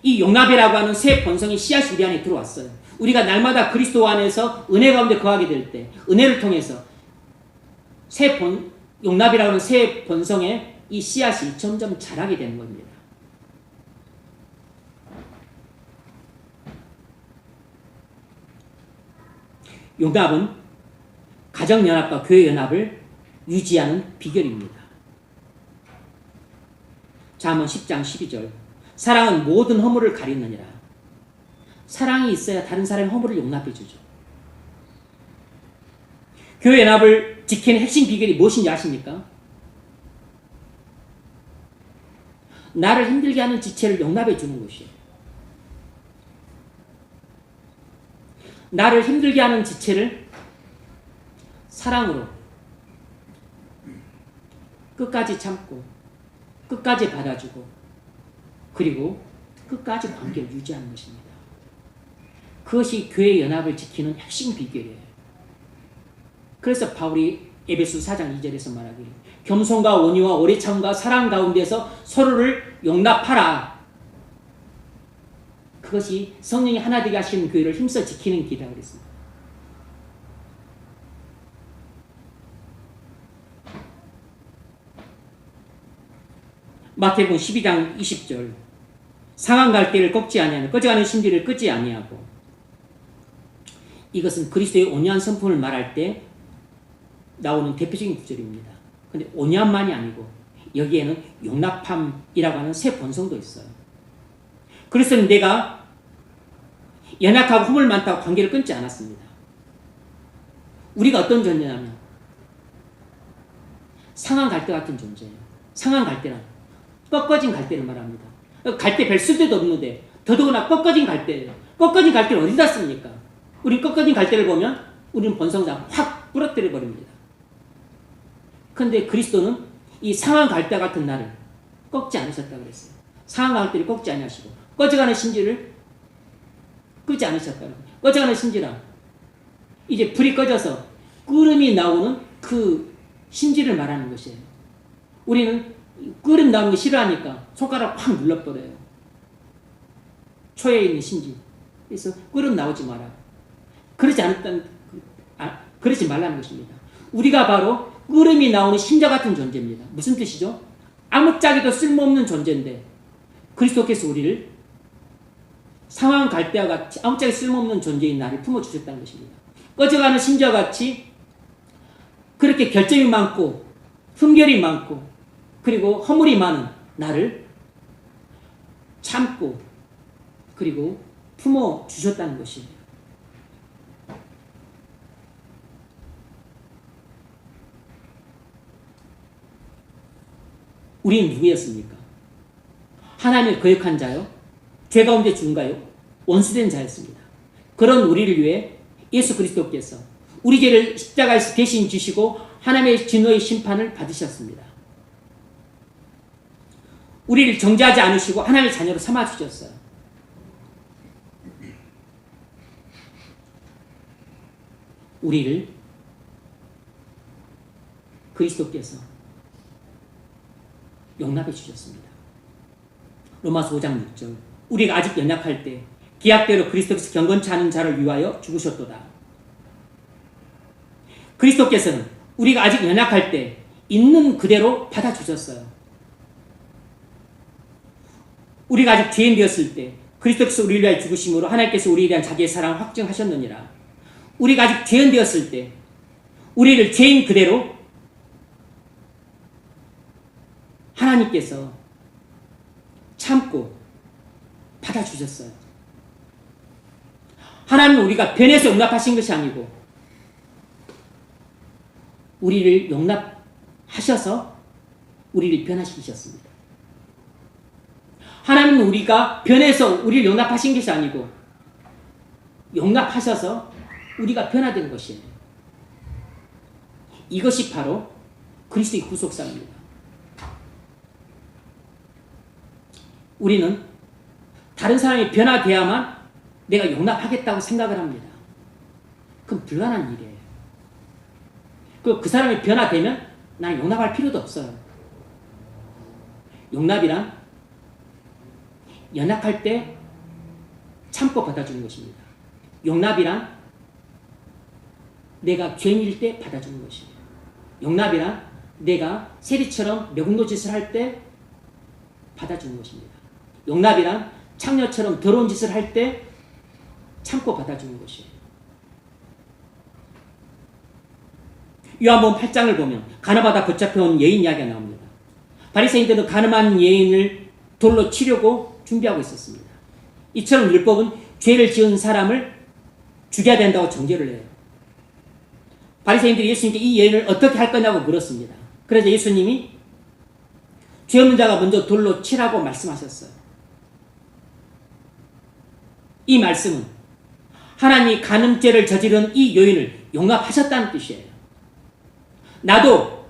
이 용납이라고 하는 새 본성이 씨앗이 우리 안에 들어왔어요. 우리가 날마다 그리스도 안에서 은혜 가운데 거하게 될 때 은혜를 통해서 용납이라고 하는 새 본성의 이 씨앗이 점점 자라게 되는 겁니다. 용납은 가정연합과 교회연합을 유지하는 비결입니다. 잠언 10장 12절 사랑은 모든 허물을 가리느니라. 사랑이 있어야 다른 사람의 허물을 용납해 주죠. 교회연합을 지키는 핵심 비결이 무엇인지 아십니까? 나를 힘들게 하는 지체를 용납해 주는 것이에요. 나를 힘들게 하는 지체를 사랑으로 끝까지 참고 끝까지 받아주고 그리고 끝까지 관계를 유지하는 것입니다. 그것이 교회 연합을 지키는 핵심 비결이에요. 그래서 바울이 에베소 4장 2절에서 말하기를 겸손과 온유와 오래 참과 사랑 가운데서 서로를 용납하라. 그것이 성령이 하나 되게 하시는 교회를 힘써 지키는 길이라고 그랬습니다. 마태복음 12장 20절 상한 갈대를 꺾지 아니하며 꺼져가는 심지를 끄지 아니하고 이것은 그리스도의 온유한 성품을 말할 때 나오는 대표적인 구절입니다. 그런데 온유함만이 아니고 여기에는 용납함이라고 하는 새 본성도 있어요. 그리스도는 내가 연약하고 허물 많다고 관계를 끊지 않았습니다. 우리가 어떤 존재냐면 상한 갈대 같은 존재예요. 상한 갈대란 꺾어진 갈대를 말합니다. 갈대 별 쓸데도 없는데 더더구나 꺾어진 갈대예요. 꺾어진 갈대를 어디다 씁니까? 우리 꺾어진 갈대를 보면 우리는 본성상 확 부러뜨려 버립니다. 그런데 그리스도는 이 상한 갈대 같은 나를 꺾지 않으셨다고 그랬어요. 상한 갈대를 꺾지 않으시고 꺼져가는 심지를 끄지 않으셨다고. 꺼져가는 심지란 이제 불이 꺼져서 끓음이 나오는 그 심지를 말하는 것이에요. 우리는 끓음 나오는 거 싫어하니까 손가락 확 눌러버려요. 초에 있는 심지. 그래서 끓음 나오지 마라. 그러지 말라는 것입니다. 우리가 바로 끓음이 나오는 심자 같은 존재입니다. 무슨 뜻이죠? 아무짝에도 쓸모없는 존재인데 그리스도께서 우리를 상한 갈대와 같이 아무짝에 쓸모없는 존재인 나를 품어주셨다는 것입니다. 꺼져가는 심지와 같이 그렇게 결점이 많고 흠결이 많고 그리고 허물이 많은 나를 참고 그리고 품어주셨다는 것이에요. 우리는 누구였습니까? 하나님의 거역한 자요? 죄 가운데 죽은가요? 원수된 자였습니다. 그런 우리를 위해 예수 그리스도께서 우리 죄를 십자가에서 대신 지시고 하나님의 진노의 심판을 받으셨습니다. 우리를 정죄하지 않으시고 하나님의 자녀로 삼아주셨어요. 우리를 그리스도께서 용납해 주셨습니다. 로마서 5장 6절 우리가 아직 연약할 때 기약대로 그리스도께서 경건치 않은 자를 위하여 죽으셨도다. 그리스도께서는 우리가 아직 연약할 때 있는 그대로 받아주셨어요. 우리가 아직 죄인 되었을 때 그리스도께서 우리를 위하여 죽으심으로 하나님께서 우리에 대한 자기의 사랑을 확증하셨느니라. 우리가 아직 죄인 되었을 때 우리를 죄인 그대로 하나님께서 참고 받아주셨어요. 하나님은 우리가 변해서 용납하신 것이 아니고 우리를 용납하셔서 우리를 변화시키셨습니다. 하나님은 우리가 변해서 우리를 용납하신 것이 아니고 용납하셔서 우리가 변화된 것이에요. 이것이 바로 그리스도의 구속사입니다. 우리는 다른 사람이 변화되어야만 내가 용납하겠다고 생각을 합니다. 그건 불가능한 일이에요. 그 사람이 변화되면 나는 용납할 필요도 없어요. 용납이란 연약할 때 참고 받아주는 것입니다. 용납이란 내가 죄인일 때 받아주는 것이에요. 용납이란 내가 세리처럼 매국노짓을 할 때 받아주는 것입니다. 용납이란 창녀처럼 더러운 짓을 할 때 참고 받아주는 것이에요. 요한복음 8장을 보면 가늠하다 붙잡혀온 여인 이야기가 나옵니다. 바리새인들은 가늠한 여인을 돌로 치려고 준비하고 있었습니다. 이처럼 율법은 죄를 지은 사람을 죽여야 된다고 정죄를 해요. 바리새인들이 예수님께 이 여인을 어떻게 할 거냐고 물었습니다. 그래서 예수님이 죄 없는 자가 먼저 돌로 치라고 말씀하셨어요. 이 말씀은 하나님이 간음죄를 저지른 이 여인을 용납하셨다는 뜻이에요. 나도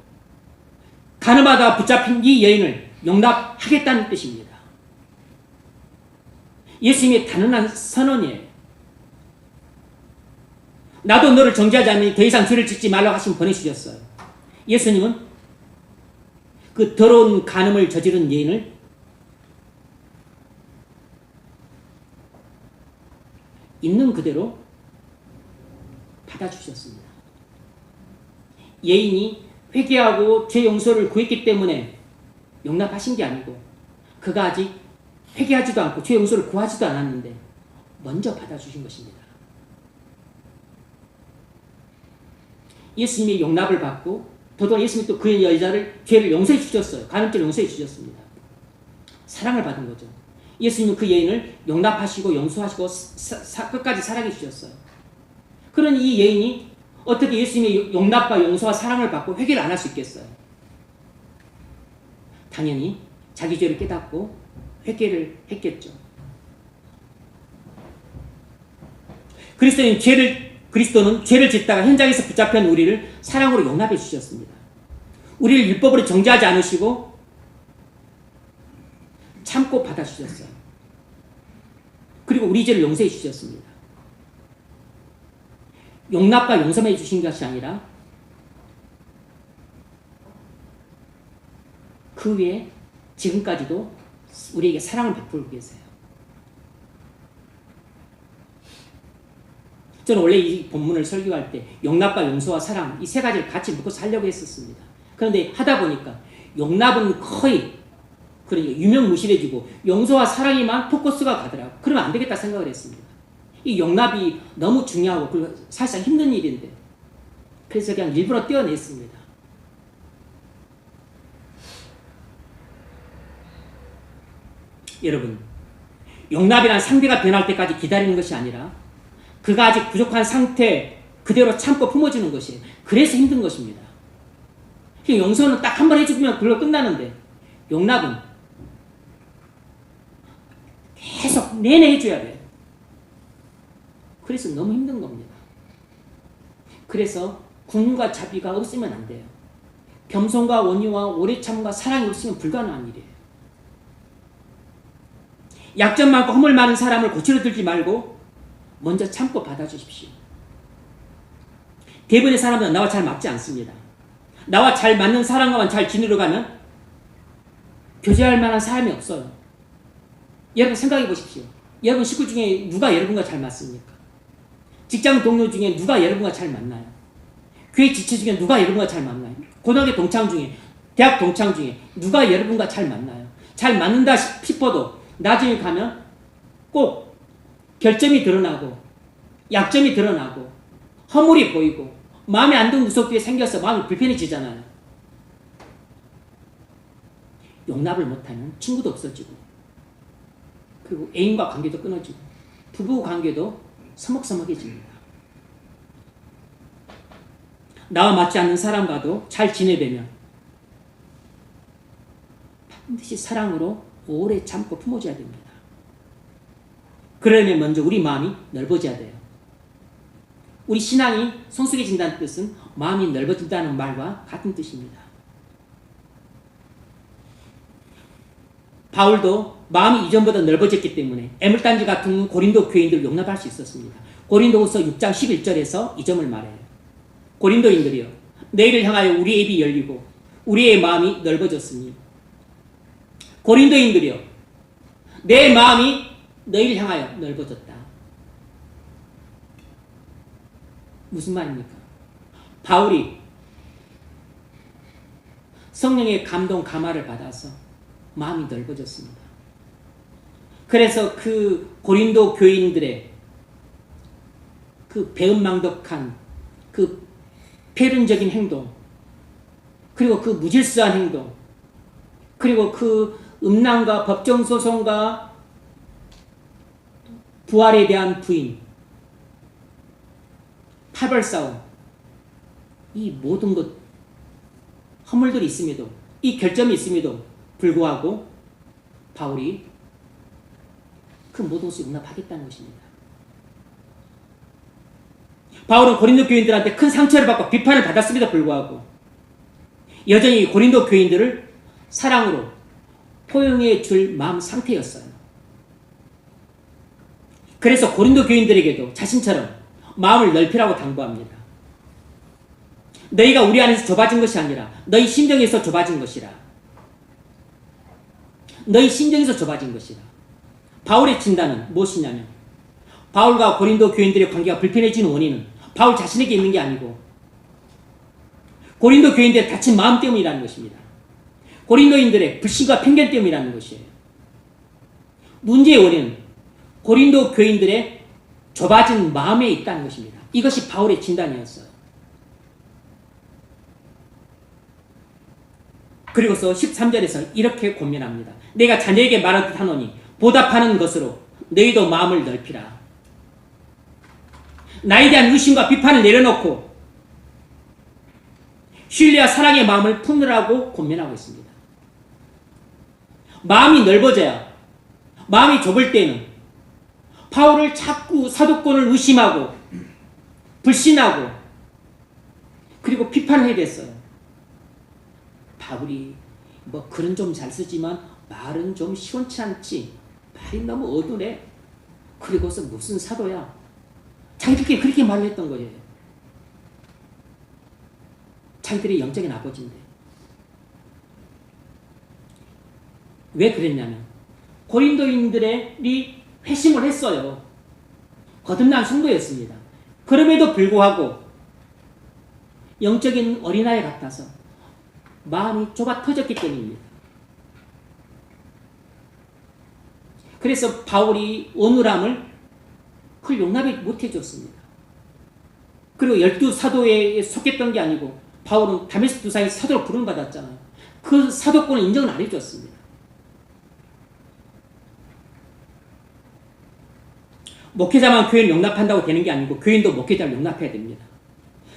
간음하다 붙잡힌 이 여인을 용납하겠다는 뜻입니다. 예수님의 단언한 선언이에요. 나도 너를 정죄하지 않으니 더 이상 죄를 짓지 말라고 하시면 보내주셨어요. 예수님은 그 더러운 간음을 저지른 여인을 있는 그대로 받아주셨습니다. 여인이 회개하고 죄 용서를 구했기 때문에 용납하신 게 아니고 그가 아직 회개하지도 않고 죄 용서를 구하지도 않았는데 먼저 받아주신 것입니다. 예수님의 용납을 받고 더더욱 예수님이 또 그 여자를 죄를 용서해 주셨어요. 간음죄를 용서해 주셨습니다. 사랑을 받은 거죠. 예수님은 그 여인을 용납하시고 용서하시고 끝까지 사랑해 주셨어요. 그러니 이 여인이 어떻게 예수님의 용납과 용서와 사랑을 받고 회개를 안 할 수 있겠어요? 당연히 자기 죄를 깨닫고 회개를 했겠죠. 그리스도는 죄를 짓다가 현장에서 붙잡힌 우리를 사랑으로 용납해 주셨습니다. 우리를 율법으로 정죄하지 않으시고 참고 받아주셨어요. 그리고 우리 죄를 용서해 주셨습니다. 용납과 용서해 주신 것이 아니라 그 외에 지금까지도 우리에게 사랑을 베풀고 계세요. 저는 원래 이 본문을 설교할 때 용납과 용서와 사랑 이 세 가지를 같이 묶어서 하려고 했었습니다. 그런데 하다 보니까 용납은 거의 그러니까 유명무실해지고 용서와 사랑에만 포커스가 가더라고요. 그러면 안 되겠다 생각을 했습니다. 이 용납이 너무 중요하고 그리고 사실상 힘든 일인데 그래서 그냥 일부러 떼어냈습니다. 여러분, 용납이란 상대가 변할 때까지 기다리는 것이 아니라 그가 아직 부족한 상태 그대로 참고 품어주는 것이에요. 그래서 힘든 것입니다. 용서는 딱 한 번 해주면 그걸로 끝나는데 용납은 계속 내내 해줘야 돼요. 그래서 너무 힘든 겁니다. 그래서 군과 자비가 없으면 안 돼요. 겸손과 원유와 오래 참음과 사랑이 없으면 불가능한 일이에요. 약점 많고 허물 많은 사람을 고치려 들지 말고 먼저 참고 받아주십시오. 대부분의 사람은 나와 잘 맞지 않습니다. 나와 잘 맞는 사람과만 잘 지내려 가면 교제할 만한 사람이 없어요. 여러분 생각해 보십시오. 여러분 식구 중에 누가 여러분과 잘 맞습니까? 직장 동료 중에 누가 여러분과 잘 맞나요? 교회 지체 중에 누가 여러분과 잘 맞나요? 고등학교 동창 중에, 대학 동창 중에 누가 여러분과 잘 맞나요? 잘 맞는다 싶어도 나중에 가면 꼭 결점이 드러나고 약점이 드러나고 허물이 보이고 마음에 안 드는 구석들이 생겨서 마음이 불편해지잖아요. 용납을 못하면 친구도 없어지고, 그리고 애인과 관계도 끊어지고, 부부 관계도 서먹서먹해집니다. 나와 맞지 않는 사람과도 잘 지내려면 반드시 사랑으로 오래 참고 품어줘야 됩니다. 그러려면 먼저 우리 마음이 넓어져야 돼요. 우리 신앙이 성숙해진다는 뜻은 마음이 넓어진다는 말과 같은 뜻입니다. 바울도 마음이 이전보다 넓어졌기 때문에 애물단지 같은 고린도 교인들을 용납할 수 있었습니다. 고린도후서 6장 11절에서 이 점을 말해요. 고린도인들이여, 너희를 향하여 우리의 입이 열리고 우리의 마음이 넓어졌으니. 고린도인들이여, 내 마음이 너희를 향하여 넓어졌다. 무슨 말입니까? 바울이 성령의 감동 감화를 받아서 마음이 넓어졌습니다. 그래서 그 고린도 교인들의 그 배은망덕한 그 폐륜적인 행동, 그리고 그 무질서한 행동, 그리고 그 음란과 법정소송과 부활에 대한 부인, 파벌싸움, 이 모든 것 허물들이 있음에도, 이 결점이 있음에도 불구하고 바울이 그 모든 것을 용납하겠다는 것입니다. 바울은 고린도 교인들한테 큰 상처를 받고 비판을 받았음에도 불구하고 여전히 고린도 교인들을 사랑으로 포용해 줄 마음 상태였어요. 그래서 고린도 교인들에게도 자신처럼 마음을 넓히라고 당부합니다. 너희가 우리 안에서 좁아진 것이 아니라 너희 심정에서 좁아진 것이라. 너희 심정에서 좁아진 것이라. 바울의 진단은 무엇이냐면, 바울과 고린도 교인들의 관계가 불편해지는 원인은 바울 자신에게 있는 게 아니고 고린도 교인들의 다친 마음 때문이라는 것입니다. 고린도인들의 불신과 편견 때문이라는 것이에요. 문제의 원인은 고린도 교인들의 좁아진 마음에 있다는 것입니다. 이것이 바울의 진단이었어요. 그리고서 13절에서 이렇게 권면합니다. 내가 자녀에게 말하듯 하노니 보답하는 것으로 너희도 마음을 넓히라. 나에 대한 의심과 비판을 내려놓고 신뢰와 사랑의 마음을 품으라고 권면하고 있습니다. 마음이 넓어져야, 마음이 좁을 때는 바울을 자꾸 사도권을 의심하고 불신하고 그리고 비판을 해야 됐어요. 바울이 뭐 글은 좀 잘 쓰지만 말은 좀 시원치 않지, 말이 너무 어두네, 그리고서 무슨 사도야, 자기들끼리 그렇게 말을 했던 거예요. 자기들의 영적인 아버지인데. 왜 그랬냐면 고린도인들이 회심을 했어요. 거듭난 성도였습니다. 그럼에도 불구하고 영적인 어린아이 같아서 마음이 좁아 터졌기 때문입니다. 그래서 바울이 온유함을 그걸 용납이 못해줬습니다. 그리고 12사도에 속했던 게 아니고 바울은 다메섹 두사의 사도로 부름받았잖아요. 그 사도권을 인정을 안 해줬습니다. 목회자만 교회를 용납한다고 되는 게 아니고 교인도 목회자를 용납해야 됩니다.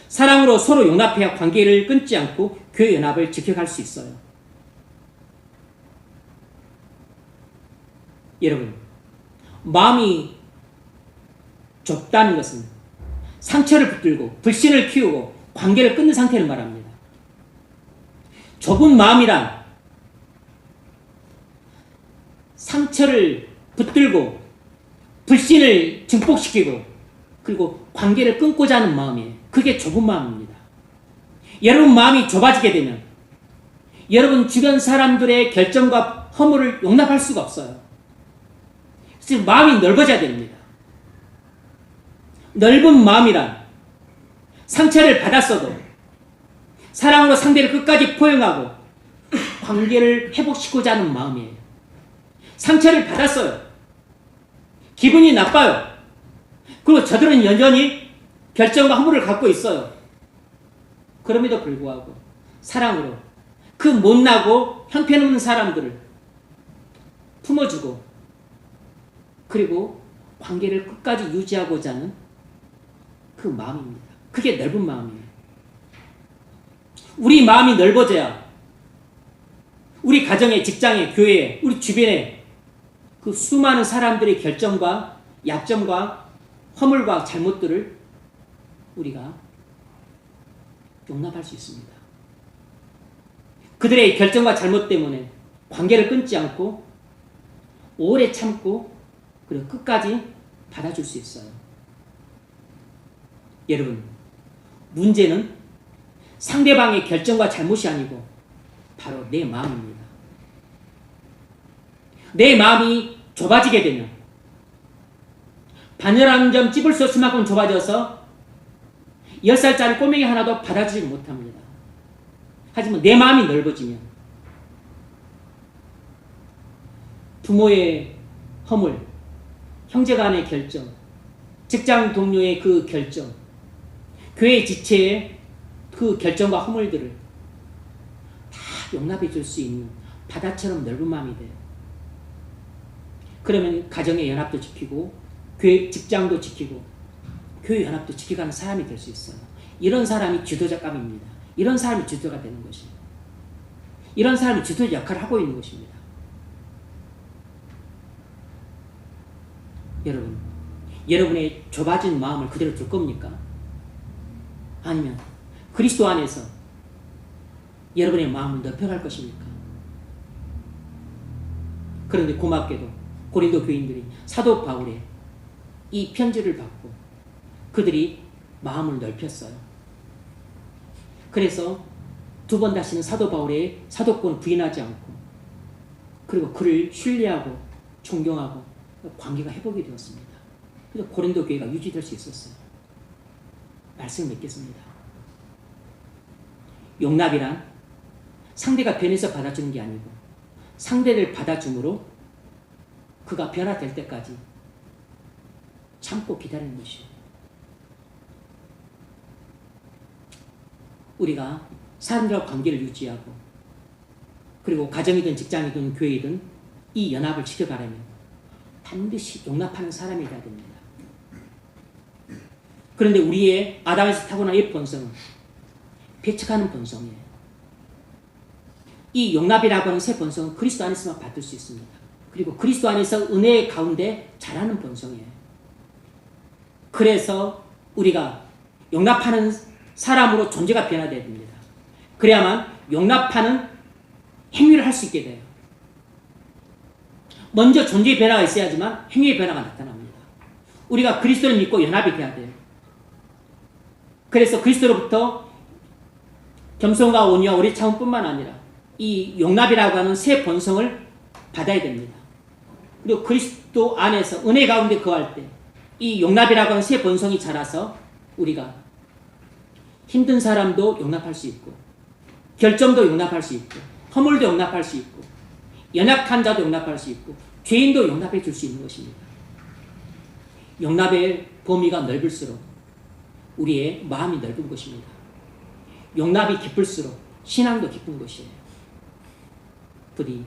사랑으로 서로 용납해야 관계를 끊지 않고 교회 연합을 지켜갈 수 있어요. 여러분, 마음이 좁다는 것은 상처를 붙들고 불신을 키우고 관계를 끊는 상태를 말합니다. 좁은 마음이란 상처를 붙들고 불신을 증폭시키고 그리고 관계를 끊고자 하는 마음이에요. 그게 좁은 마음입니다. 여러분 마음이 좁아지게 되면 여러분 주변 사람들의 결정과 허물을 용납할 수가 없어요. 그래서 마음이 넓어져야 됩니다. 넓은 마음이란 상처를 받았어도 사랑으로 상대를 끝까지 포용하고 관계를 회복시키고자 하는 마음이에요. 상처를 받았어요. 기분이 나빠요. 그리고 저들은 여전히 결정과 허물을 갖고 있어요. 그럼에도 불구하고 사랑으로 그 못나고 형편없는 사람들을 품어주고 그리고 관계를 끝까지 유지하고자 하는 그 마음입니다. 그게 넓은 마음이에요. 우리 마음이 넓어져야 우리 가정에, 직장에, 교회에, 우리 주변에 그 수많은 사람들의 결정과 약점과 허물과 잘못들을 우리가 용납할 수 있습니다. 그들의 결정과 잘못 때문에 관계를 끊지 않고 오래 참고 그리고 끝까지 받아줄 수 있어요. 여러분, 문제는 상대방의 결정과 잘못이 아니고 바로 내 마음입니다. 내 마음이 좁아지게 되면 바늘 한 점 찝을 수 없을 만큼 좁아져서 10살짜리 꼬맹이 하나도 받아주지 못합니다. 하지만 내 마음이 넓어지면 부모의 허물, 형제 간의 결정, 직장 동료의 그 결정, 교회 지체의 그 결정과 허물들을 다 용납해 줄 수 있는 바다처럼 넓은 마음이 돼요. 그러면 가정의 연합도 지키고 교회 직장도 지키고 교회 연합도 지켜가는 사람이 될 수 있어요. 이런 사람이 지도자감입니다. 이런 사람이 지도자가 되는 것입니다. 이런 사람이 지도자 역할을 하고 있는 것입니다. 여러분, 여러분의 좁아진 마음을 그대로 둘 겁니까? 아니면 그리스도 안에서 여러분의 마음을 넓혀갈 것입니까? 그런데 고맙게도 고린도 교인들이 사도 바울의 이 편지를 받고 그들이 마음을 넓혔어요. 그래서 두 번 다시는 사도 바울의 사도권을 부인하지 않고 그리고 그를 신뢰하고 존경하고 관계가 회복이 되었습니다. 그래서 고린도 교회가 유지될 수 있었어요. 말씀을 맺겠습니다. 용납이란 상대가 변해서 받아주는 게 아니고 상대를 받아줌으로 그가 변화될 때까지 참고 기다리는 것이에요. 우리가 사람들과 관계를 유지하고 그리고 가정이든 직장이든 교회이든 이 연합을 지켜가려면 반드시 용납하는 사람이 되어야 됩니다. 그런데 우리의 아담에서 타고난 이 본성은 배척하는 본성이에요. 이 용납이라고 하는 새 본성은 그리스도 안에서만 받을 수 있습니다. 그리고 그리스도 안에서 은혜 가운데 자라는 본성이에요. 그래서 우리가 용납하는 사람으로 존재가 변화되어야 됩니다. 그래야만 용납하는 행위를 할 수 있게 돼요. 먼저 존재의 변화가 있어야지만 행위의 변화가 나타납니다. 우리가 그리스도를 믿고 연합이 돼야 돼요. 그래서 그리스도로부터 겸손과 온유와 오래 참음뿐만 아니라 이 용납이라고 하는 새 본성을 받아야 됩니다. 그리고 그리스도 안에서 은혜 가운데 거할 때 이 용납이라고 하는 새 본성이 자라서 우리가 힘든 사람도 용납할 수 있고 결점도 용납할 수 있고 허물도 용납할 수 있고 연약한 자도 용납할 수 있고 죄인도 용납해 줄 수 있는 것입니다. 용납의 범위가 넓을수록 우리의 마음이 넓은 것입니다. 용납이 깊을수록 신앙도 깊은 것이에요. 부디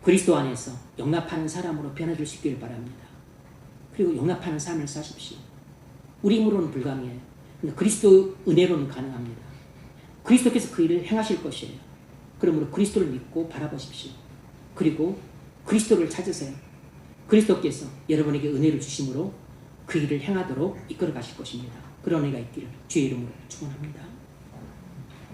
그리스도 안에서 용납하는 사람으로 변화될 수 있기를 바랍니다. 그리고 용납하는 삶을 사십시오. 우리 힘으로는 불가능해요. 근데 그리스도 은혜로는 가능합니다. 그리스도께서 그 일을 행하실 것이에요. 그러므로 그리스도를 믿고 바라보십시오. 그리고 그리스도를 찾으세요. 그리스도께서 여러분에게 은혜를 주심으로 그 일을 행하도록 이끌어 가실 것입니다. 그런 은혜가 있기를 주의 이름으로 축원합니다.